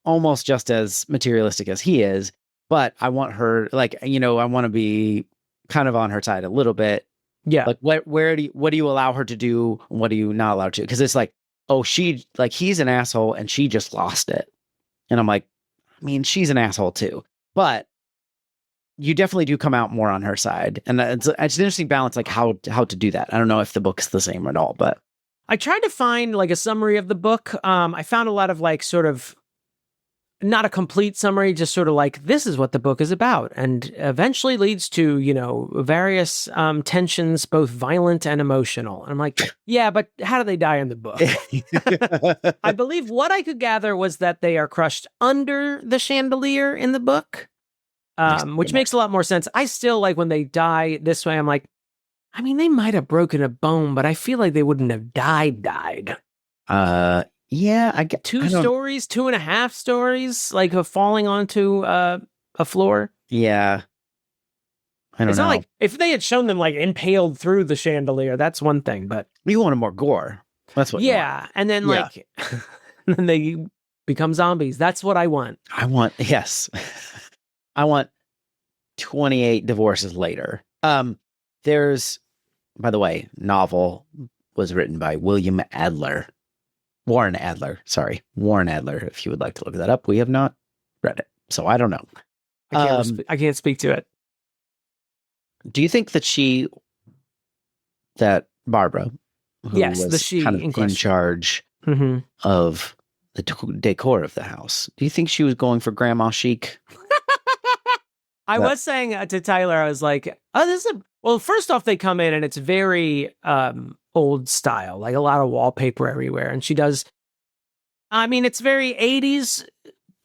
almost just as materialistic as he is, but I want her, I want to be kind of on her side a little bit. Yeah. Like what do you allow her to do? And what do you not allow to? Because it's like, oh, he's an asshole and she just lost it. And I'm like, I mean, she's an asshole too, but you definitely do come out more on her side. And it's an interesting balance, like how to do that. I don't know if the book's the same at all, but I tried to find a summary of the book. I found a lot of sort of not a complete summary, just sort of this is what the book is about, and eventually leads to, various tensions, both violent and emotional. And I'm like, yeah, but how do they die in the book? I believe what I could gather was that they are crushed under the chandelier in the book, which makes a lot more sense. I still when they die this way, I'm like, I mean, they might have broken a bone, but I feel like they wouldn't have died. Yeah, I get 2 stories, 2.5 stories, of falling onto a floor. Yeah. I don't know. Not like if they had shown them impaled through the chandelier, that's one thing, but you wanted more gore. That's what. Yeah, and then and then they become zombies. That's what I want. Yes. I want 28 divorces later. There's, by the way, novel was written by Warren Adler, if you would like to look that up. We have not read it, so I don't know. I can't speak to it. Do you think that Barbara, who was she kind of in charge of the decor of the house, do you think she was going for grandma chic? I was saying to Tyler, I was like, oh, this is well, first off, they come in and it's very old style, a lot of wallpaper everywhere. And she does, I mean, it's very 80s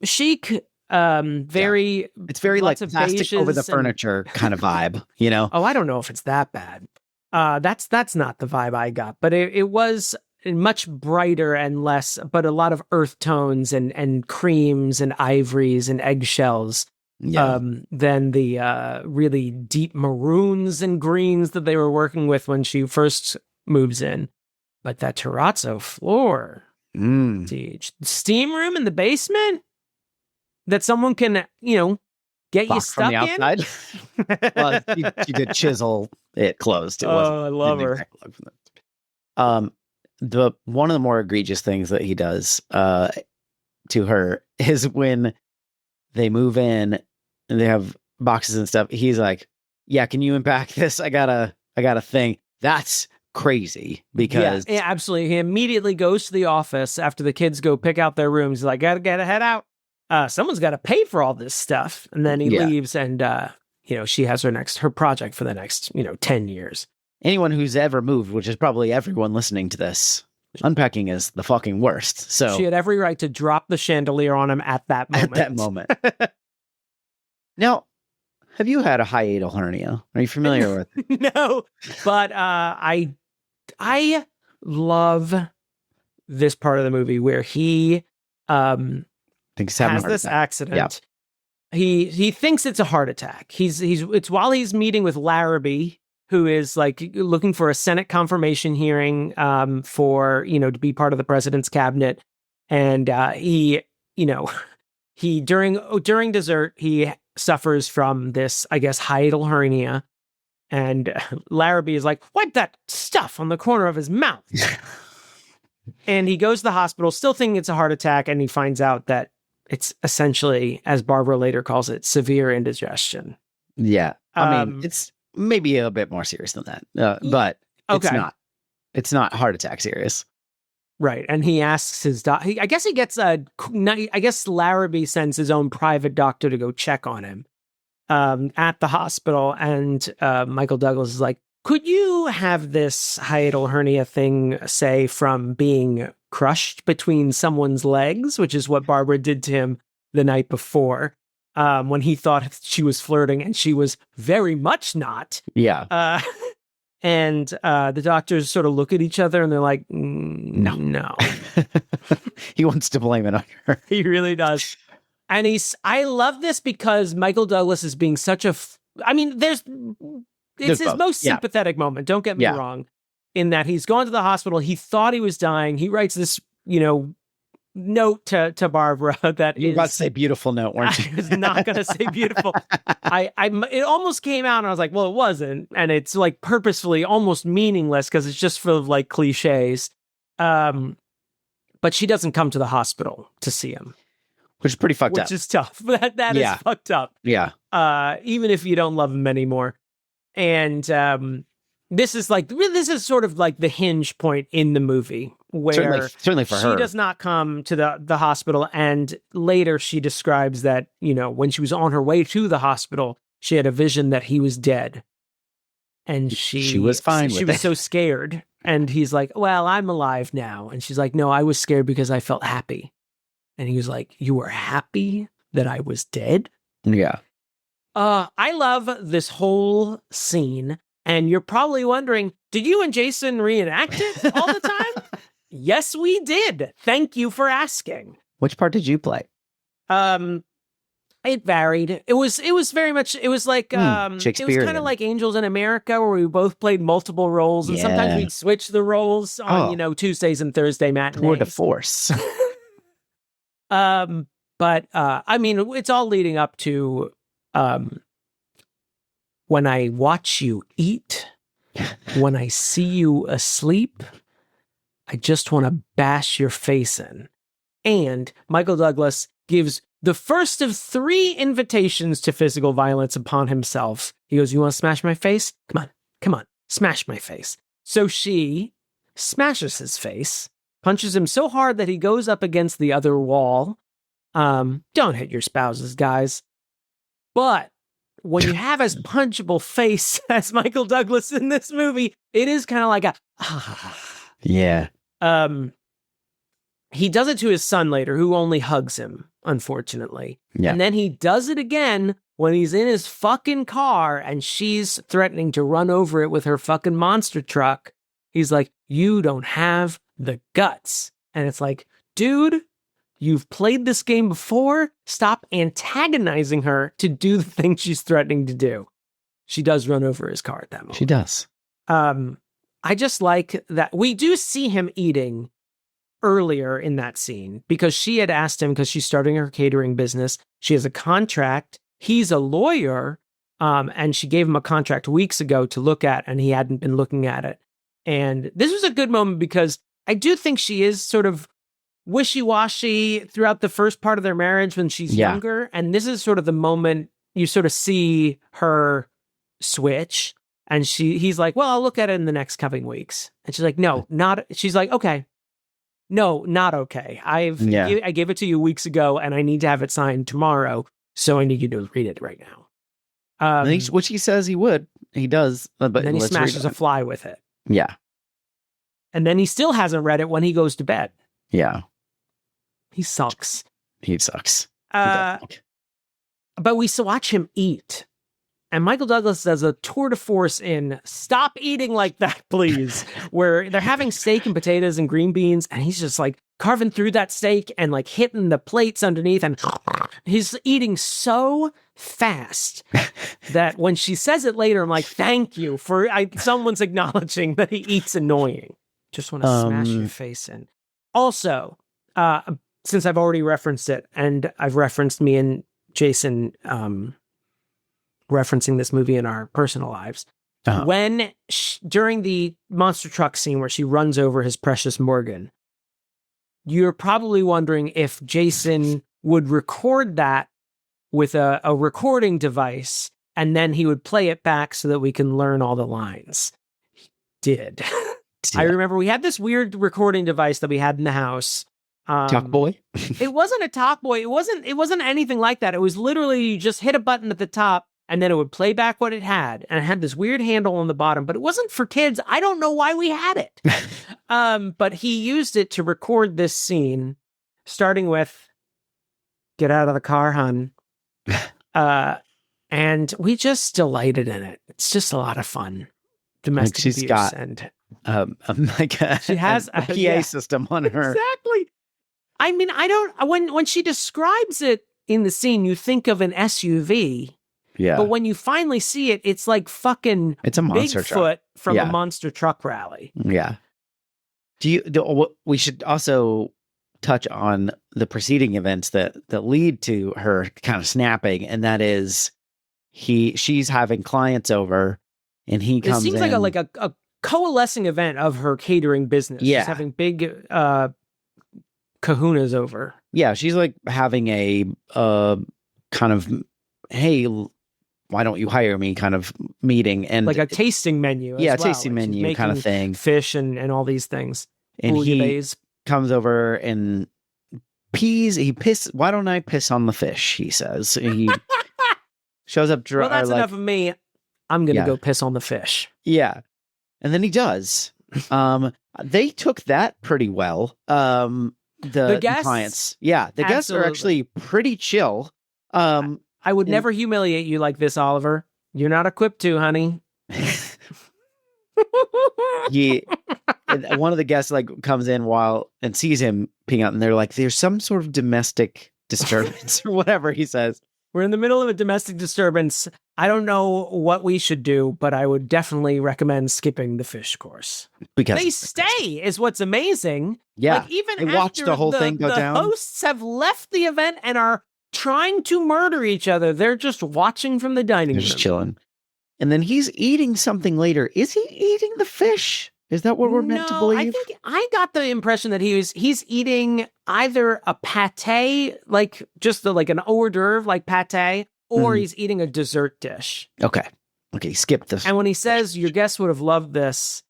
chic, it's very plastic over the furniture kind of vibe, Oh, I don't know if it's that bad. That's not the vibe I got, but it was much brighter and less, but a lot of earth tones and creams and ivories and eggshells. Than the really deep maroons and greens that they were working with when she first moves in. But that terrazzo floor, the steam room in the basement that someone can, get you box from stuck the in? outside. Well, you could chisel it closed. It wasn't, I love her. exactly look from the one of the more egregious things that he does to her is when they move in and they have boxes and stuff. He's like, "Yeah, can you unpack this? I got a thing." That's crazy because yeah, absolutely. He immediately goes to the office after the kids go pick out their rooms. He's like, "Gotta head out. Someone's got to pay for all this stuff." And then he leaves, and she has her project for the next 10 years. Anyone who's ever moved, which is probably everyone listening to this, unpacking is the fucking worst. So she had every right to drop the chandelier on him at that moment. Now, have you had a hiatal hernia? Are you familiar with? No, but I love this part of the movie where he Thinks has this accident. Yeah. He thinks it's a heart attack. It's while he's meeting with Larrabee, who is like looking for a Senate confirmation hearing for to be part of the president's cabinet, and he during dessert he suffers from this, I guess, hiatal hernia, and Larrabee is like, "Wipe that stuff on the corner of his mouth." And he goes to the hospital, still thinking it's a heart attack, and he finds out that it's essentially, as Barbara later calls it, severe indigestion. Yeah, I mean, it's maybe a bit more serious than that, but it's not heart attack serious. Right. And he asks his doctor, I guess he gets I guess Larrabee sends his own private doctor to go check on him at the hospital. And Michael Douglas is like, "Could you have this hiatal hernia thing, say, from being crushed between someone's legs," which is what Barbara did to him the night before, when he thought she was flirting, and she was very much not. Yeah. And the doctors sort of look at each other and they're like, no. He wants to blame it on her. He really does. And I love this because Michael Douglas is being such it's his both. most sympathetic moment. Don't get me wrong, in that he's gone to the hospital. He thought he was dying. He writes this, note to Barbara that you were about to say beautiful note, weren't you? I was not going to say beautiful. It almost came out and I was like, well, it wasn't. And it's like purposefully almost meaningless because it's just full of like cliches. But she doesn't come to the hospital to see him. Which is pretty fucked up. Which is tough. That is fucked up. Yeah. Even if you don't love him anymore. And this is sort of like the hinge point in the movie where certainly for her, she does not come to the hospital. And later she describes that, when she was on her way to the hospital, she had a vision that he was dead. And she was fine with it. She was so scared. And he's like, "Well, I'm alive now." And she's like, "No, I was scared because I felt happy." And he was like, "You were happy that I was dead?" Yeah. I love this whole scene. And you're probably wondering, did you and Jason reenact it all the time? Yes, we did. Thank you for asking. Which part did you play? It varied. It was very much, it was like, it was kind of like Angels in America, where we both played multiple roles. And sometimes we'd switch the roles on, Tuesdays and Thursday matinees. Tour de force. But it's all leading up to, when I watch you eat, when I see you asleep, I just want to bash your face in. And Michael Douglas gives the first of 3 invitations to physical violence upon himself. He goes, "You want to smash my face? Come on, smash my face." So she smashes his face, punches him so hard that he goes up against the other wall. Don't hit your spouses, guys. But when you have as punchable face as Michael Douglas in this movie, it is kind of like yeah. He does it to his son later, who only hugs him, unfortunately. Yeah. And then he does it again when he's in his fucking car and she's threatening to run over it with her fucking monster truck. He's like, "You don't have the guts." And it's like, dude, you've played this game before. Stop antagonizing her to do the thing she's threatening to do. She does run over his car at that moment. She does. I just like that we do see him eating earlier in that scene because she had asked him, because she's starting her catering business. She has a contract. he's a lawyer, and she gave him a contract weeks ago to look at, and he hadn't been looking at it. And this was a good moment because I do think she is sort of wishy-washy throughout the first part of their marriage when she's younger. And this is sort of the moment you sort of see her switch. And he's like, well, I'll look at it in the next coming weeks. And she's like, no, not. She's like, okay. No, not okay. I gave it to you weeks ago and I need to have it signed tomorrow. So I need you to read it right now. Which he says he would. He does. But then he smashes a fly with it. Yeah. And then he still hasn't read it when he goes to bed. Yeah. He sucks. He sucks. But we watch him eat. And Michael Douglas does a tour de force in "Stop eating like that, please," where they're having steak and potatoes and green beans, and he's just like carving through that steak and like hitting the plates underneath, and he's eating so fast that when she says it later, I'm like, thank you for someone's acknowledging that he eats annoying. Just want to smash your face in. Also, since I've already referenced it, and I've referenced me and Jason referencing this movie in our personal lives, when during the monster truck scene where she runs over his precious Morgan, you're probably wondering if Jason would record that with a recording device, and then he would play it back so that we can learn all the lines. He did. I remember we had this weird recording device that we had in the house. Talk boy? It wasn't a talk boy. It wasn't anything like that. It was literally you just hit a button at the top and then it would play back what it had. And it had this weird handle on the bottom, but it wasn't for kids. I don't know why we had it. But he used it to record this scene, starting with, "Get out of the car, hun." And we just delighted in it. It's just a lot of fun. Domestic she's abuse got and she has a PA system on her. Exactly. I mean, I don't. When she describes it in the scene, you think of an SUV. Yeah. But when you finally see it, it's like fucking it's a monster Bigfoot truck from a monster truck rally. Yeah. We should also touch on the preceding events that lead to her kind of snapping, and that is she's having clients over, and he comes in. It seems like a coalescing event of her catering business. Yeah. She's having big kahunas over. Yeah, she's like having a kind of, hey, why don't you hire me kind of meeting, and like a tasting menu. Yeah, tasting menu kind of thing. Fish and all these things. And he comes over and why don't I piss on the fish? He says. He shows up. Well, that's enough of me. I'm going to go piss on the fish. Yeah. And then he does. They took that pretty well. The clients. Yeah. The guests are actually pretty chill. I would never humiliate you like this, Oliver. You're not equipped to, honey. One of the guests like comes in and sees him peeing out, and they're like, "There's some sort of domestic disturbance," or whatever he says. We're in the middle of a domestic disturbance. I don't know what we should do, but I would definitely recommend skipping the fish course. Because they stay is what's amazing. Yeah, like, even they watch the whole thing go down. The hosts have left the event and are trying to murder each other. They're just watching from the dining room. Just chilling. And then he's eating something later. Is he eating the fish? Is that what we're meant to believe? I think I got the impression that he's eating either a pate, like just like an hors d'oeuvre, like pate, or he's eating a dessert dish. Okay, skip this. And when he says, "Your guests would have loved this,"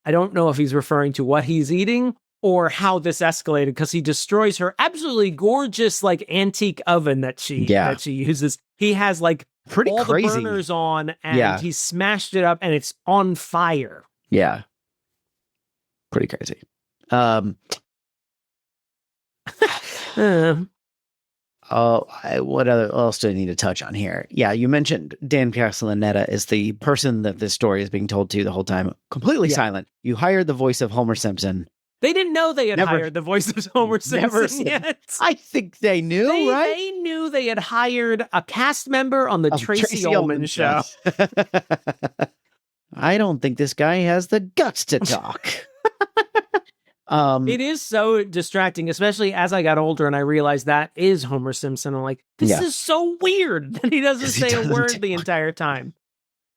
I don't know if he's referring to what he's eating or how this escalated, because he destroys her absolutely gorgeous, like, antique oven that she uses. He has like pretty all crazy. The burners on, and he smashed it up, and it's on fire. Yeah. Pretty crazy. What else do I need to touch on here? Yeah, you mentioned Dan Castellaneta is the person that this story is being told to the whole time. Completely silent. You hired the voice of Homer Simpson. They didn't know they had hired the voice of Homer Simpson yet. I think they knew, right? They knew they had hired a cast member on the Tracy Ullman show. I don't think this guy has the guts to talk. It is so distracting, especially as I got older and I realized that is Homer Simpson. I'm like, this is so weird that he doesn't say a word the entire time.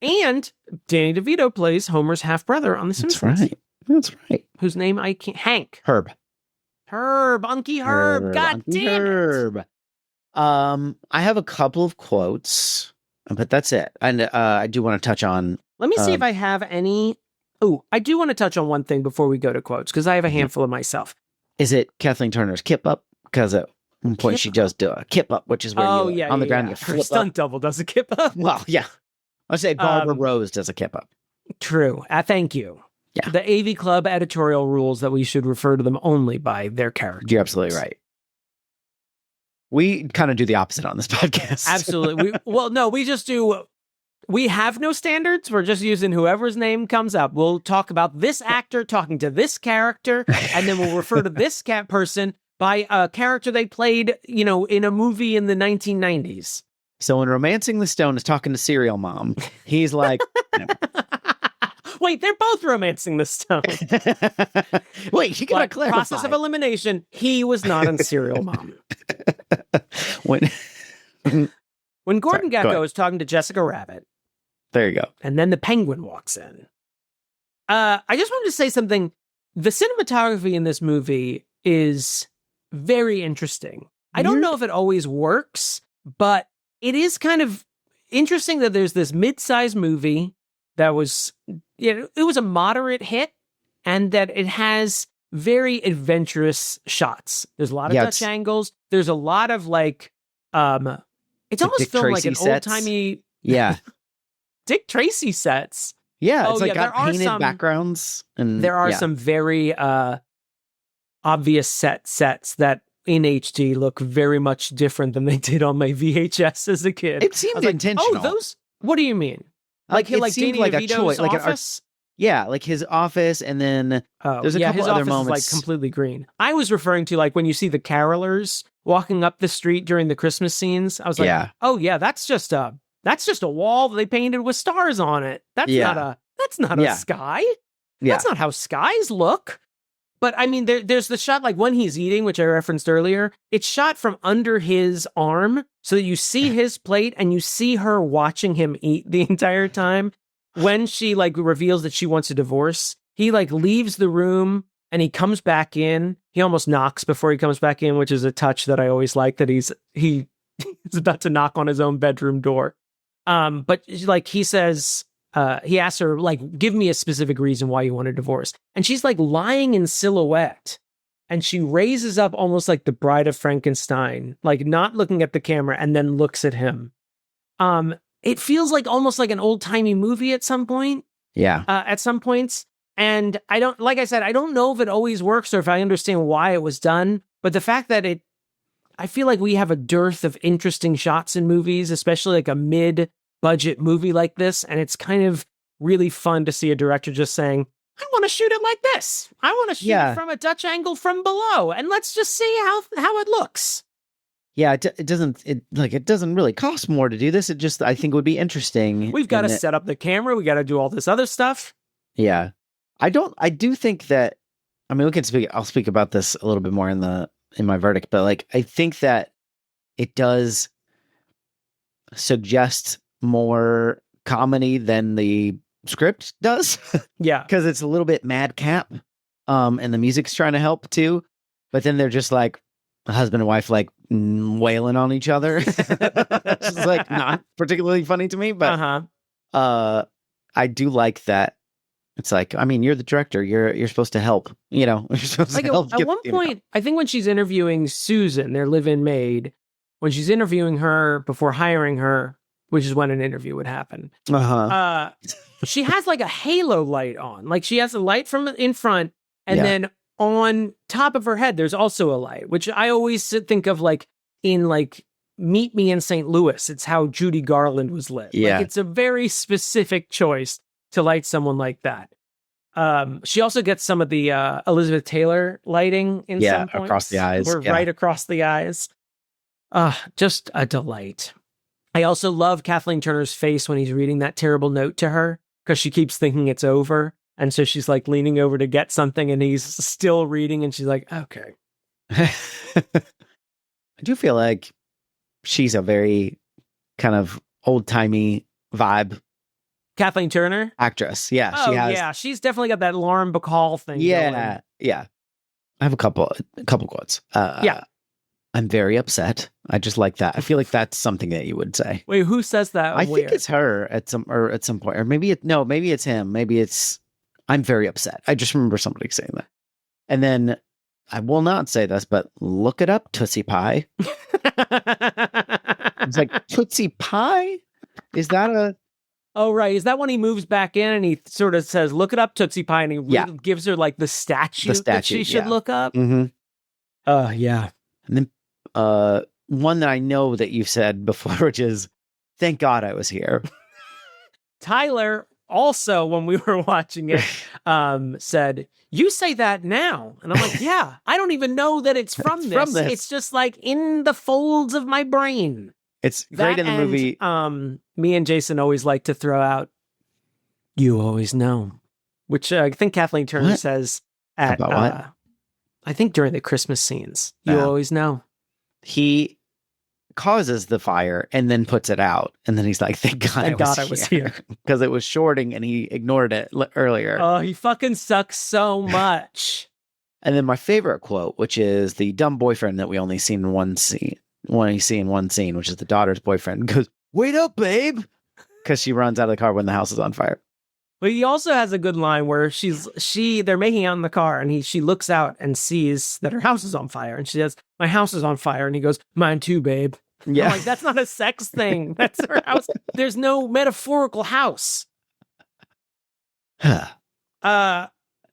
And Danny DeVito plays Homer's half-brother on The Simpsons. That's right. Whose name I can't... Hank. Herb, Unky Herb. God Unky damn Herb. it. I have a couple of quotes, but that's it. And I do want to touch on... Let me see if I have any... Oh, I do want to touch on one thing before we go to quotes, because I have a handful of myself. Is it Kathleen Turner's kip up? Because at one point she does do a kip up, which is where on the ground you flip Her stunt up. double does a kip up. Well, yeah. I'd say Barbara Rose does a kip up. True. Thank you. Yeah. The AV Club editorial rules that we should refer to them only by their character. You're absolutely right. We kind of do the opposite on this podcast. Absolutely. We just do... We have no standards. We're just using whoever's name comes up. We'll talk about this actor talking to this character, and then we'll refer to this person by a character they played, in a movie in the 1990s. So when Romancing the Stone is talking to Serial Mom, he's like... Wait, they're both Romancing the Stone. Wait, you gotta clarify. Process of elimination, he was not in Serial Mom. When Gordon Gekko is talking to Jessica Rabbit. There you go. And then the penguin walks in. I just wanted to say something. The cinematography in this movie is very interesting. I don't know if it always works, but it is kind of interesting that there's this mid-sized movie that was, it was a moderate hit, and that it has very adventurous shots. There's a lot of Dutch angles. There's a lot of it's almost Dick filmed Tracy like an sets. old-timey... Yeah. Ck Tracy sets. Yeah, it's got painted backgrounds. And there are some very obvious sets that in HD look very much different than they did on my VHS as a kid. It seemed intentional. Oh, those? What do you mean? It seemed Danny like DeVito's a choice, office? like his office, and then there's a couple his other office moments. is completely green. I was referring to when you see the carolers walking up the street during the Christmas scenes. I was like, oh yeah, that's just a wall that they painted with stars on it. That's not a sky. Yeah. That's not how skies look. But I mean, there's the shot when he's eating, which I referenced earlier. It's shot from under his arm so that you see his plate and you see her watching him eat the entire time. When she reveals that she wants a divorce, he leaves the room and he comes back in. He almost knocks before he comes back in, which is a touch that I always like, that he's about to knock on his own bedroom door. But he says, he asks her, give me a specific reason why you want a divorce. And she's lying in silhouette. And she raises up almost like the Bride of Frankenstein, not looking at the camera, and then looks at him. It feels almost like an old timey movie at some point. Yeah. At some points. And I don't know if it always works or if I understand why it was done. But the fact that I feel like we have a dearth of interesting shots in movies, especially a mid-budget movie like this. And it's kind of really fun to see a director just saying, I want to shoot it like this. I want to shoot it from a Dutch angle from below. And let's just see how it looks. Yeah, it doesn't really cost more to do this. It just, I think, would be interesting. We've got to set up the camera. We got to do all this other stuff. Yeah. I do think that, I mean, I'll speak about this a little bit more in my verdict, but I think that it does suggest more comedy than the script does. Yeah. Because it's a little bit madcap. And the music's trying to help too. But then they're just a husband and wife wailing on each other. It's just not particularly funny to me, but I do like that. It's I mean, you're the director. You're supposed to help. You're supposed to help. At one point, I think when she's interviewing Susan, their live-in maid, when she's interviewing her before hiring her, which is when an interview would happen. She has a halo light on. She has a light from in front, and then on top of her head, there's also a light, which I always think of in Meet Me in St. Louis. It's how Judy Garland was lit. Yeah. It's a very specific choice to light someone like that. She also gets some of the Elizabeth Taylor lighting in some points. Across the eyes. We're right across the eyes. Just a delight. I also love Kathleen Turner's face when he's reading that terrible note to her, because she keeps thinking it's over. And so she's like leaning over to get something and he's still reading and she's like, okay. I do feel like she's a very kind of old-timey vibe Kathleen Turner? actress. Yeah, Oh, she has. yeah. She's definitely got that Lauren Bacall thing Yeah, going. yeah. I have a couple quotes. Yeah. I'm very upset. I just like that. I feel like that's something that you would say. Wait, who says that? I Where? think it's her at some point, or maybe it's him. Maybe it's I'm very upset. I just remember somebody saying that. And then I will not say this, but look it up, Tootsie Pie. It's like Tootsie Pie? Is that a Oh, right. Is that when he moves back in and he sort of says, look it up, Tootsie Pie, and he gives her like the statue that she should look up? Mm-hmm. Yeah. And then one that I know that you've said before, which is, thank God I was here. Tyler also, when we were watching it, said, you say that now. And I'm like, yeah, I don't even know that it's from this. It's just like in the folds of my brain. It's great in the movie. Me and Jason always like to throw out, you always know, which I think Kathleen Turner says at, About what? I think during the Christmas scenes, you always know. He causes the fire and then puts it out. And then he's like, thank God I was here. Because it was shorting and he ignored it earlier. Oh, he fucking sucks so much. And then my favorite quote, which is the dumb boyfriend that we only see in one scene, which is the daughter's boyfriend, goes, wait up, babe. Because she runs out of the car when the house is on fire. But he also has a good line where they're making out in the car and she looks out and sees that her house is on fire. And she says, my house is on fire. And he goes, mine too, babe. Yeah. I'm like, that's not a sex thing. That's her house. There's no metaphorical house.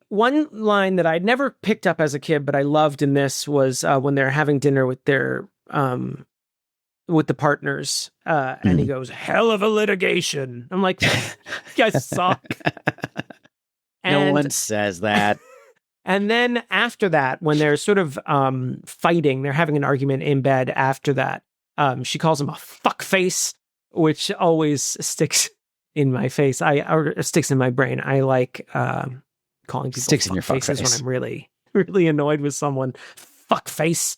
One line that I'd never picked up as a kid, but I loved in this was when they're having dinner with their with the partners, and he goes, hell of a litigation. I'm like, you guys suck. No one says that. And then after that, when they're sort of fighting, they're having an argument in bed after that, she calls him a fuckface, which always sticks in my face. Or sticks in my brain. I like calling people sticks in your fuck faces face when I'm really, really annoyed with someone. Fuckface.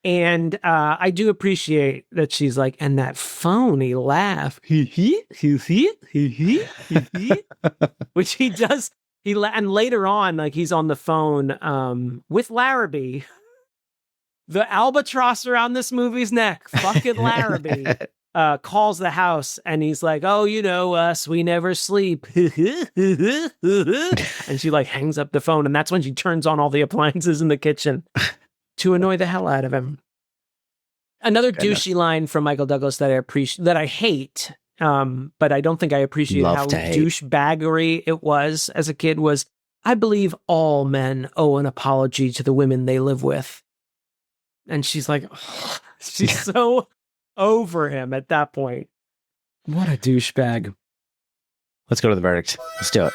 And I do appreciate that she's like, and that phony laugh, which he does. And later on, like he's on the phone with Larrabee, the albatross around this movie's neck, fucking Larrabee, calls the house and he's like, oh, you know us, we never sleep. And she like hangs up the phone, and that's when she turns on all the appliances in the kitchen to annoy the hell out of him. Another douchey line from Michael Douglas that I appreciate, that I hate, but I don't think I appreciate how douchebaggery it was as a kid, was, I believe all men owe an apology to the women they live with. And she's like, oh, she's so over him at that point. What a douchebag. Let's go to the verdict. Let's do it.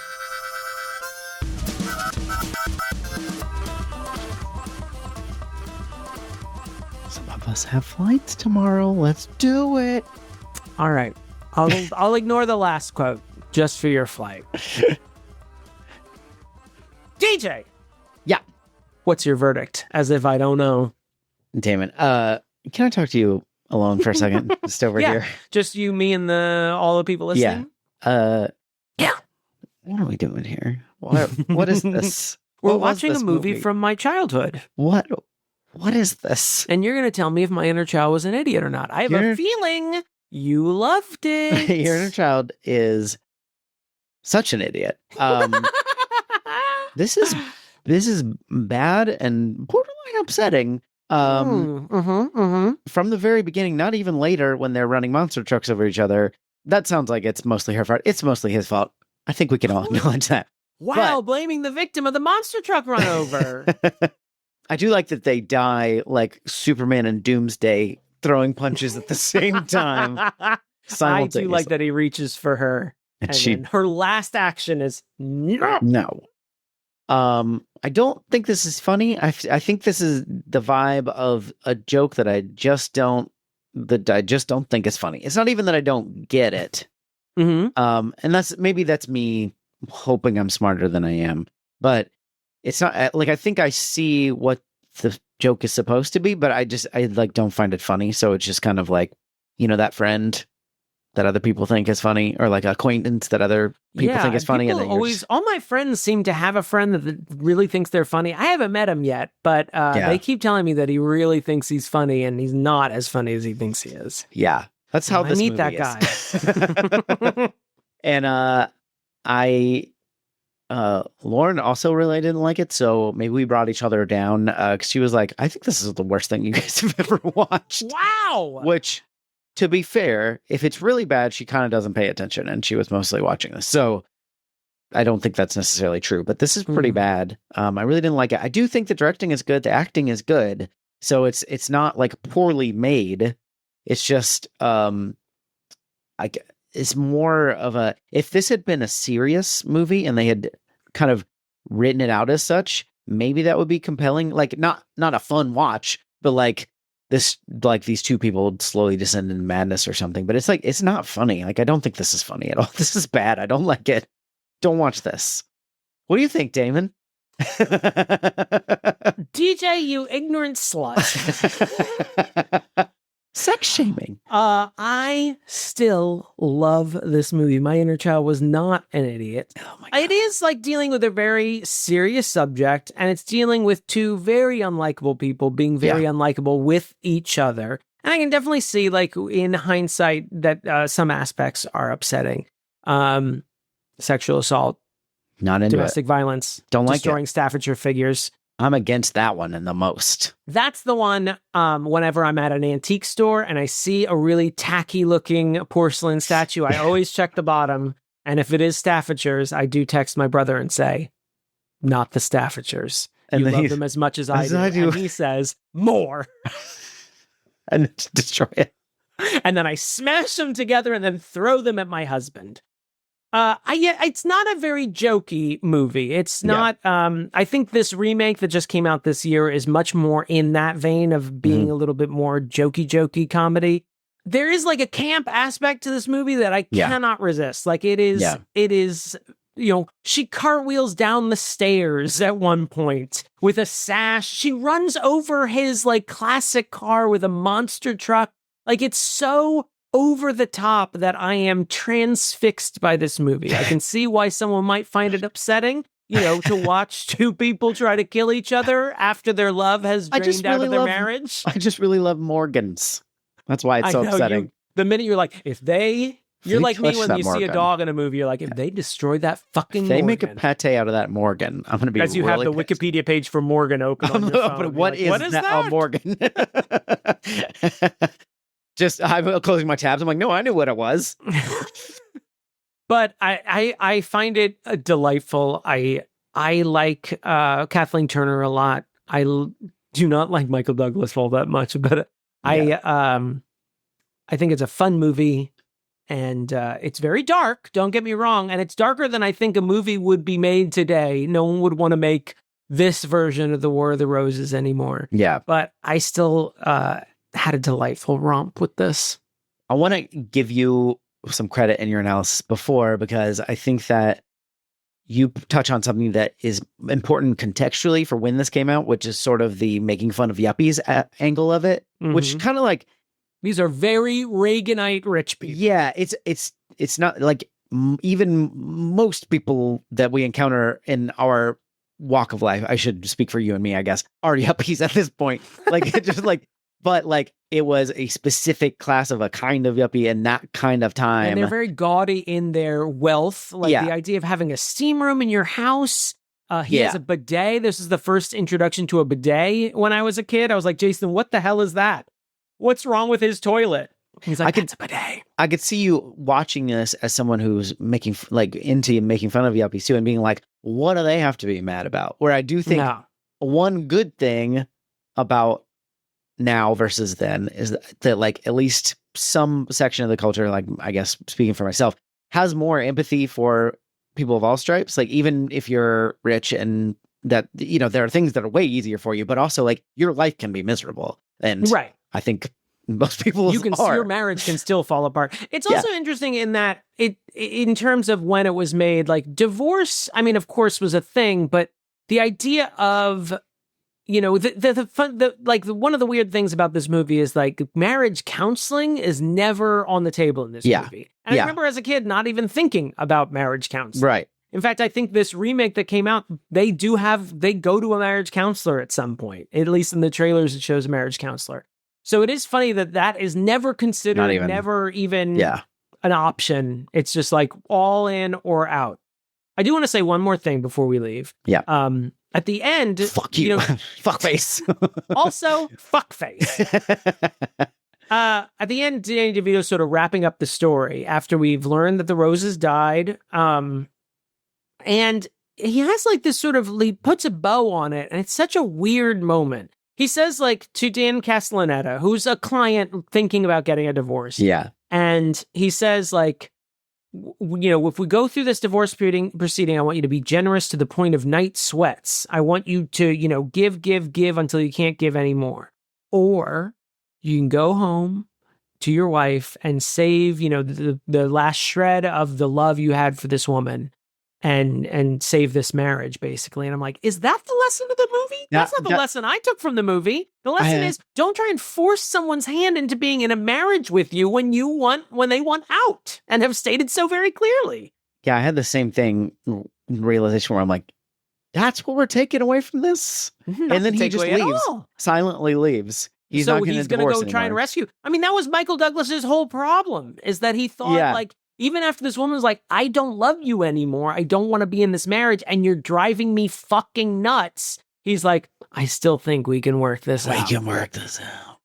Some of us have flights tomorrow. Let's do it. All right. I'll ignore the last quote just for your flight. DJ. Yeah. What's your verdict? As if I don't know. Damn it. Can I talk to you alone for a second? Just over here. Just you, me, and all the people listening? Yeah. What are we doing here? What is this? We're watching a movie from my childhood. What is this? And you're going to tell me if my inner child was an idiot or not. I have a feeling you loved it. Your inner child is such an idiot. This is bad and borderline upsetting. From the very beginning, not even later when they're running monster trucks over each other. That sounds like it's mostly her fault. It's mostly his fault. I think we can all acknowledge that. Wow, blaming the victim of the monster truck run over. I do like that they die like Superman and Doomsday, throwing punches at the same time. I do like that he reaches for her. And then her last action is no. I don't think this is funny. I think this is the vibe of a joke that I just don't think is funny. It's not even that I don't get it. Mm-hmm. And that's me hoping I'm smarter than I am. But it's not like I think I see what the joke is supposed to be, but I like don't find it funny. So it's just kind of like, that friend that other people think is funny, or like acquaintance that other people think is funny. And then all my friends seem to have a friend that really thinks they're funny. I haven't met him yet, but they keep telling me that he really thinks he's funny, and he's not as funny as he thinks he is. Yeah, that's how this meet movie that guy. And Lauren also really didn't like it, so maybe we brought each other down, because she was like, I think this is the worst thing you guys have ever watched. Wow! Which, to be fair, if it's really bad, she kind of doesn't pay attention, and she was mostly watching this, so I don't think that's necessarily true, but this is pretty bad. I really didn't like it. I do think the directing is good, the acting is good, so it's not like poorly made. It's just it's more of a, if this had been a serious movie and they had kind of written it out as such, maybe that would be compelling. Like not a fun watch, but like this, like these two people slowly descend into madness or something. But it's like, it's not funny. Like, I don't think this is funny at all. This is bad. I don't like it. Don't watch this. What do you think, Damon? DJ, you ignorant slut. Sex shaming. I still love this movie. My inner child was not an idiot. Oh my God. It is like dealing with a very serious subject, and it's dealing with two very unlikable people being very unlikable with each other. And I can definitely see, like, in hindsight, that some aspects are upsetting. Sexual assault, not into domestic violence, don't like destroying Staffordshire figures. I'm against that one and the most. That's the one whenever I'm at an antique store and I see a really tacky looking porcelain statue, I always check the bottom. And if it is Staffordshire's, I do text my brother and say, not the Staffordshire's. You love them as much as I do. And he says, more. And destroy it. And then I smash them together and then throw them at my husband. It's not a very jokey movie. It's not, I think this remake that just came out this year is much more in that vein of being a little bit more jokey comedy. There is like a camp aspect to this movie that I cannot resist. Like it is, she cartwheels down the stairs at one point with a sash. She runs over his like classic car with a monster truck. Like it's so over the top that I am transfixed by this movie. I can see why someone might find it upsetting, to watch two people try to kill each other after their love has drained out of their marriage. I just really love Morgans. That's why it's so upsetting. The minute you're like, you're like me when you see a dog in a movie, you're like, if they destroy that fucking Morgan. They Morgan, make a pate out of that Morgan, I'm going to be as you really have the pissed. Wikipedia page for Morgan open on your phone. But what is that? Morgan? I'm closing my tabs. I'm like, no, I knew what it was. But I find it delightful. I like Kathleen Turner a lot. I do not like Michael Douglas all that much, but I think it's a fun movie, and it's very dark. Don't get me wrong, and it's darker than I think a movie would be made today. No one would want to make this version of The War of the Roses anymore. Yeah, but I still had a delightful romp with this. I want to give you some credit in your analysis before, because I think that you touch on something that is important contextually for when this came out, which is sort of the making fun of yuppies angle of it, which kind of like, these are very Reaganite rich people. Yeah, it's not like even most people that we encounter in our walk of life, I should speak for you and me, I guess, are yuppies at this point. Like it just like, but like it was a specific class of a kind of yuppie in that kind of time. And they're very gaudy in their wealth. Like the idea of having a steam room in your house. He has a bidet. This is the first introduction to a bidet when I was a kid. I was like, Jason, what the hell is that? What's wrong with his toilet? He's like, it's a bidet. I could see you watching this as someone who's into making fun of yuppies too, and being like, what do they have to be mad about? Where I do think one good thing about now versus then is that like at least some section of the culture, like I guess speaking for myself, has more empathy for people of all stripes. Like even if you're rich and that, there are things that are way easier for you, but also like your life can be miserable. And I think Most people your marriage can still fall apart. It's also interesting in that in terms of when it was made, like divorce, I mean, of course, was a thing, but the idea of, you know, one of the weird things about this movie is like marriage counseling is never on the table in this movie. And I remember as a kid not even thinking about marriage counseling. Right. In fact, I think this remake that came out, they go to a marriage counselor at some point. At least in the trailers, it shows a marriage counselor. So it is funny that is never considered, never even an option. It's just like all in or out. I do want to say one more thing before we leave. Yeah. At the end, fuck you, fuckface. Also, fuckface. At the end, Danny DeVito's sort of wrapping up the story after we've learned that the Roses died. And he has like this sort of, he puts a bow on it, and it's such a weird moment. He says, like, to Dan Castellaneta, who's a client thinking about getting a divorce. Yeah. And he says, like, you know, if we go through this divorce proceeding, I want you to be generous to the point of night sweats. I want you to, you know, give until you can't give anymore. Or you can go home to your wife and save, you know, the last shred of the love you had for this woman. And save this marriage, basically. And I'm like, is that the lesson of the movie? That's not the lesson I took from the movie. The lesson is don't try and force someone's hand into being in a marriage with you when they want out and have stated so very clearly. Yeah, I had the same thing realization where I'm like, that's what we're taking away from this? And then he just leaves, silently leaves. He's going to go try and rescue. I mean, that was Michael Douglas's whole problem, is that he thought like, even after this woman was like, I don't love you anymore. I don't want to be in this marriage. And you're driving me fucking nuts. He's like, I still think we can work this out. We can work this out.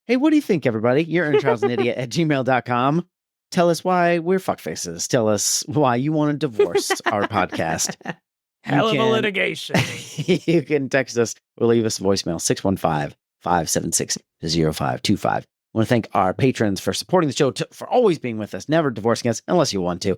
Hey, what do you think, everybody? You're innerchildsandidiot at gmail.com. Tell us why we're fuckfaces. Tell us why you want to divorce our podcast. Hell of a litigation. You can text us or leave us a voicemail, 615-576-0525. I want to thank our patrons for supporting the show, for always being with us, never divorcing us, unless you want to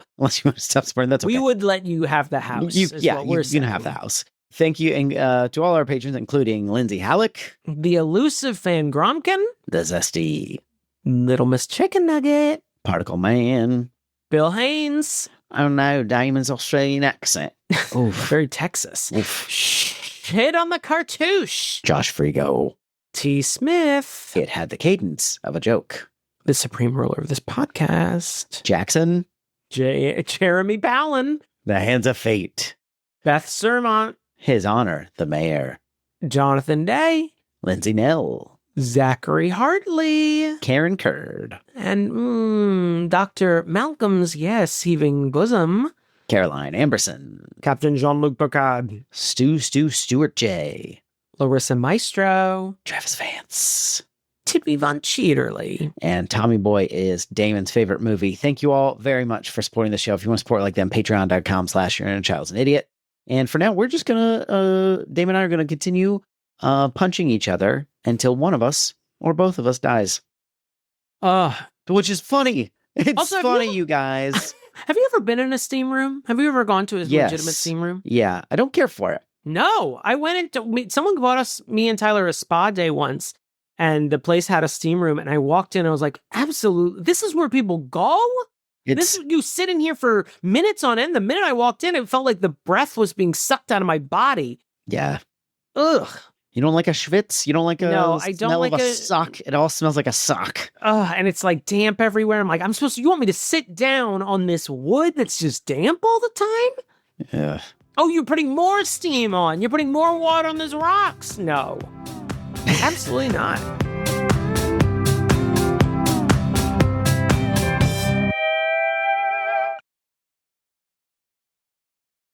stop supporting. That's okay. We would let you have the house. You can have the house. Thank you and to all our patrons, including Lindsay, Halik, the elusive Fan Gromkin, the Zesty, Little Miss Chicken Nugget, Particle Man, Bill Haynes. Oh no, Damon's Australian accent. Oof, very Texas. Oof. Shit on the Cartouche. Josh Frigo. T. Smith. It had the cadence of a joke. The supreme ruler of this podcast. Jackson. Jeremy Powlen. The Hands of Fate. Beth Surmont. His Honor, the Mayor. Jonathan Day. Lindsay Nell. Zachary Hartley. Karen Curd. And Dr. Malcolm's, heaving bosom. Caroline Amberson. Captain Jean-Luc Picard. Stu-StusStuartJ. Larissa Maestro. Travis Vance. Tippi von Cheaterly. And Tommy Boy is Damon's favorite movie. Thank you all very much for supporting the show. If you want to support like them, patreon.com/yourinnerchild'sanidiot. And for now, we're just going to, Damon and I are going to continue punching each other until one of us or both of us dies. Which is funny. It's also, funny, you guys. Have you ever been in a steam room? Have you ever gone to a legitimate steam room? Yeah. I don't care for it. No, I went into, someone bought me and Tyler a spa day once, and the place had a steam room, and I walked in and I was like, absolutely, this is where people go? You sit in here for minutes on end. The minute I walked in, it felt like the breath was being sucked out of my body. Yeah. Ugh. You don't like a schwitz? You don't like I don't like a sock? It all smells like a sock. And it's like damp everywhere. I'm like, you want me to sit down on this wood that's just damp all the time? Yeah. Oh, you're putting more steam on. You're putting more water on those rocks. No, absolutely not.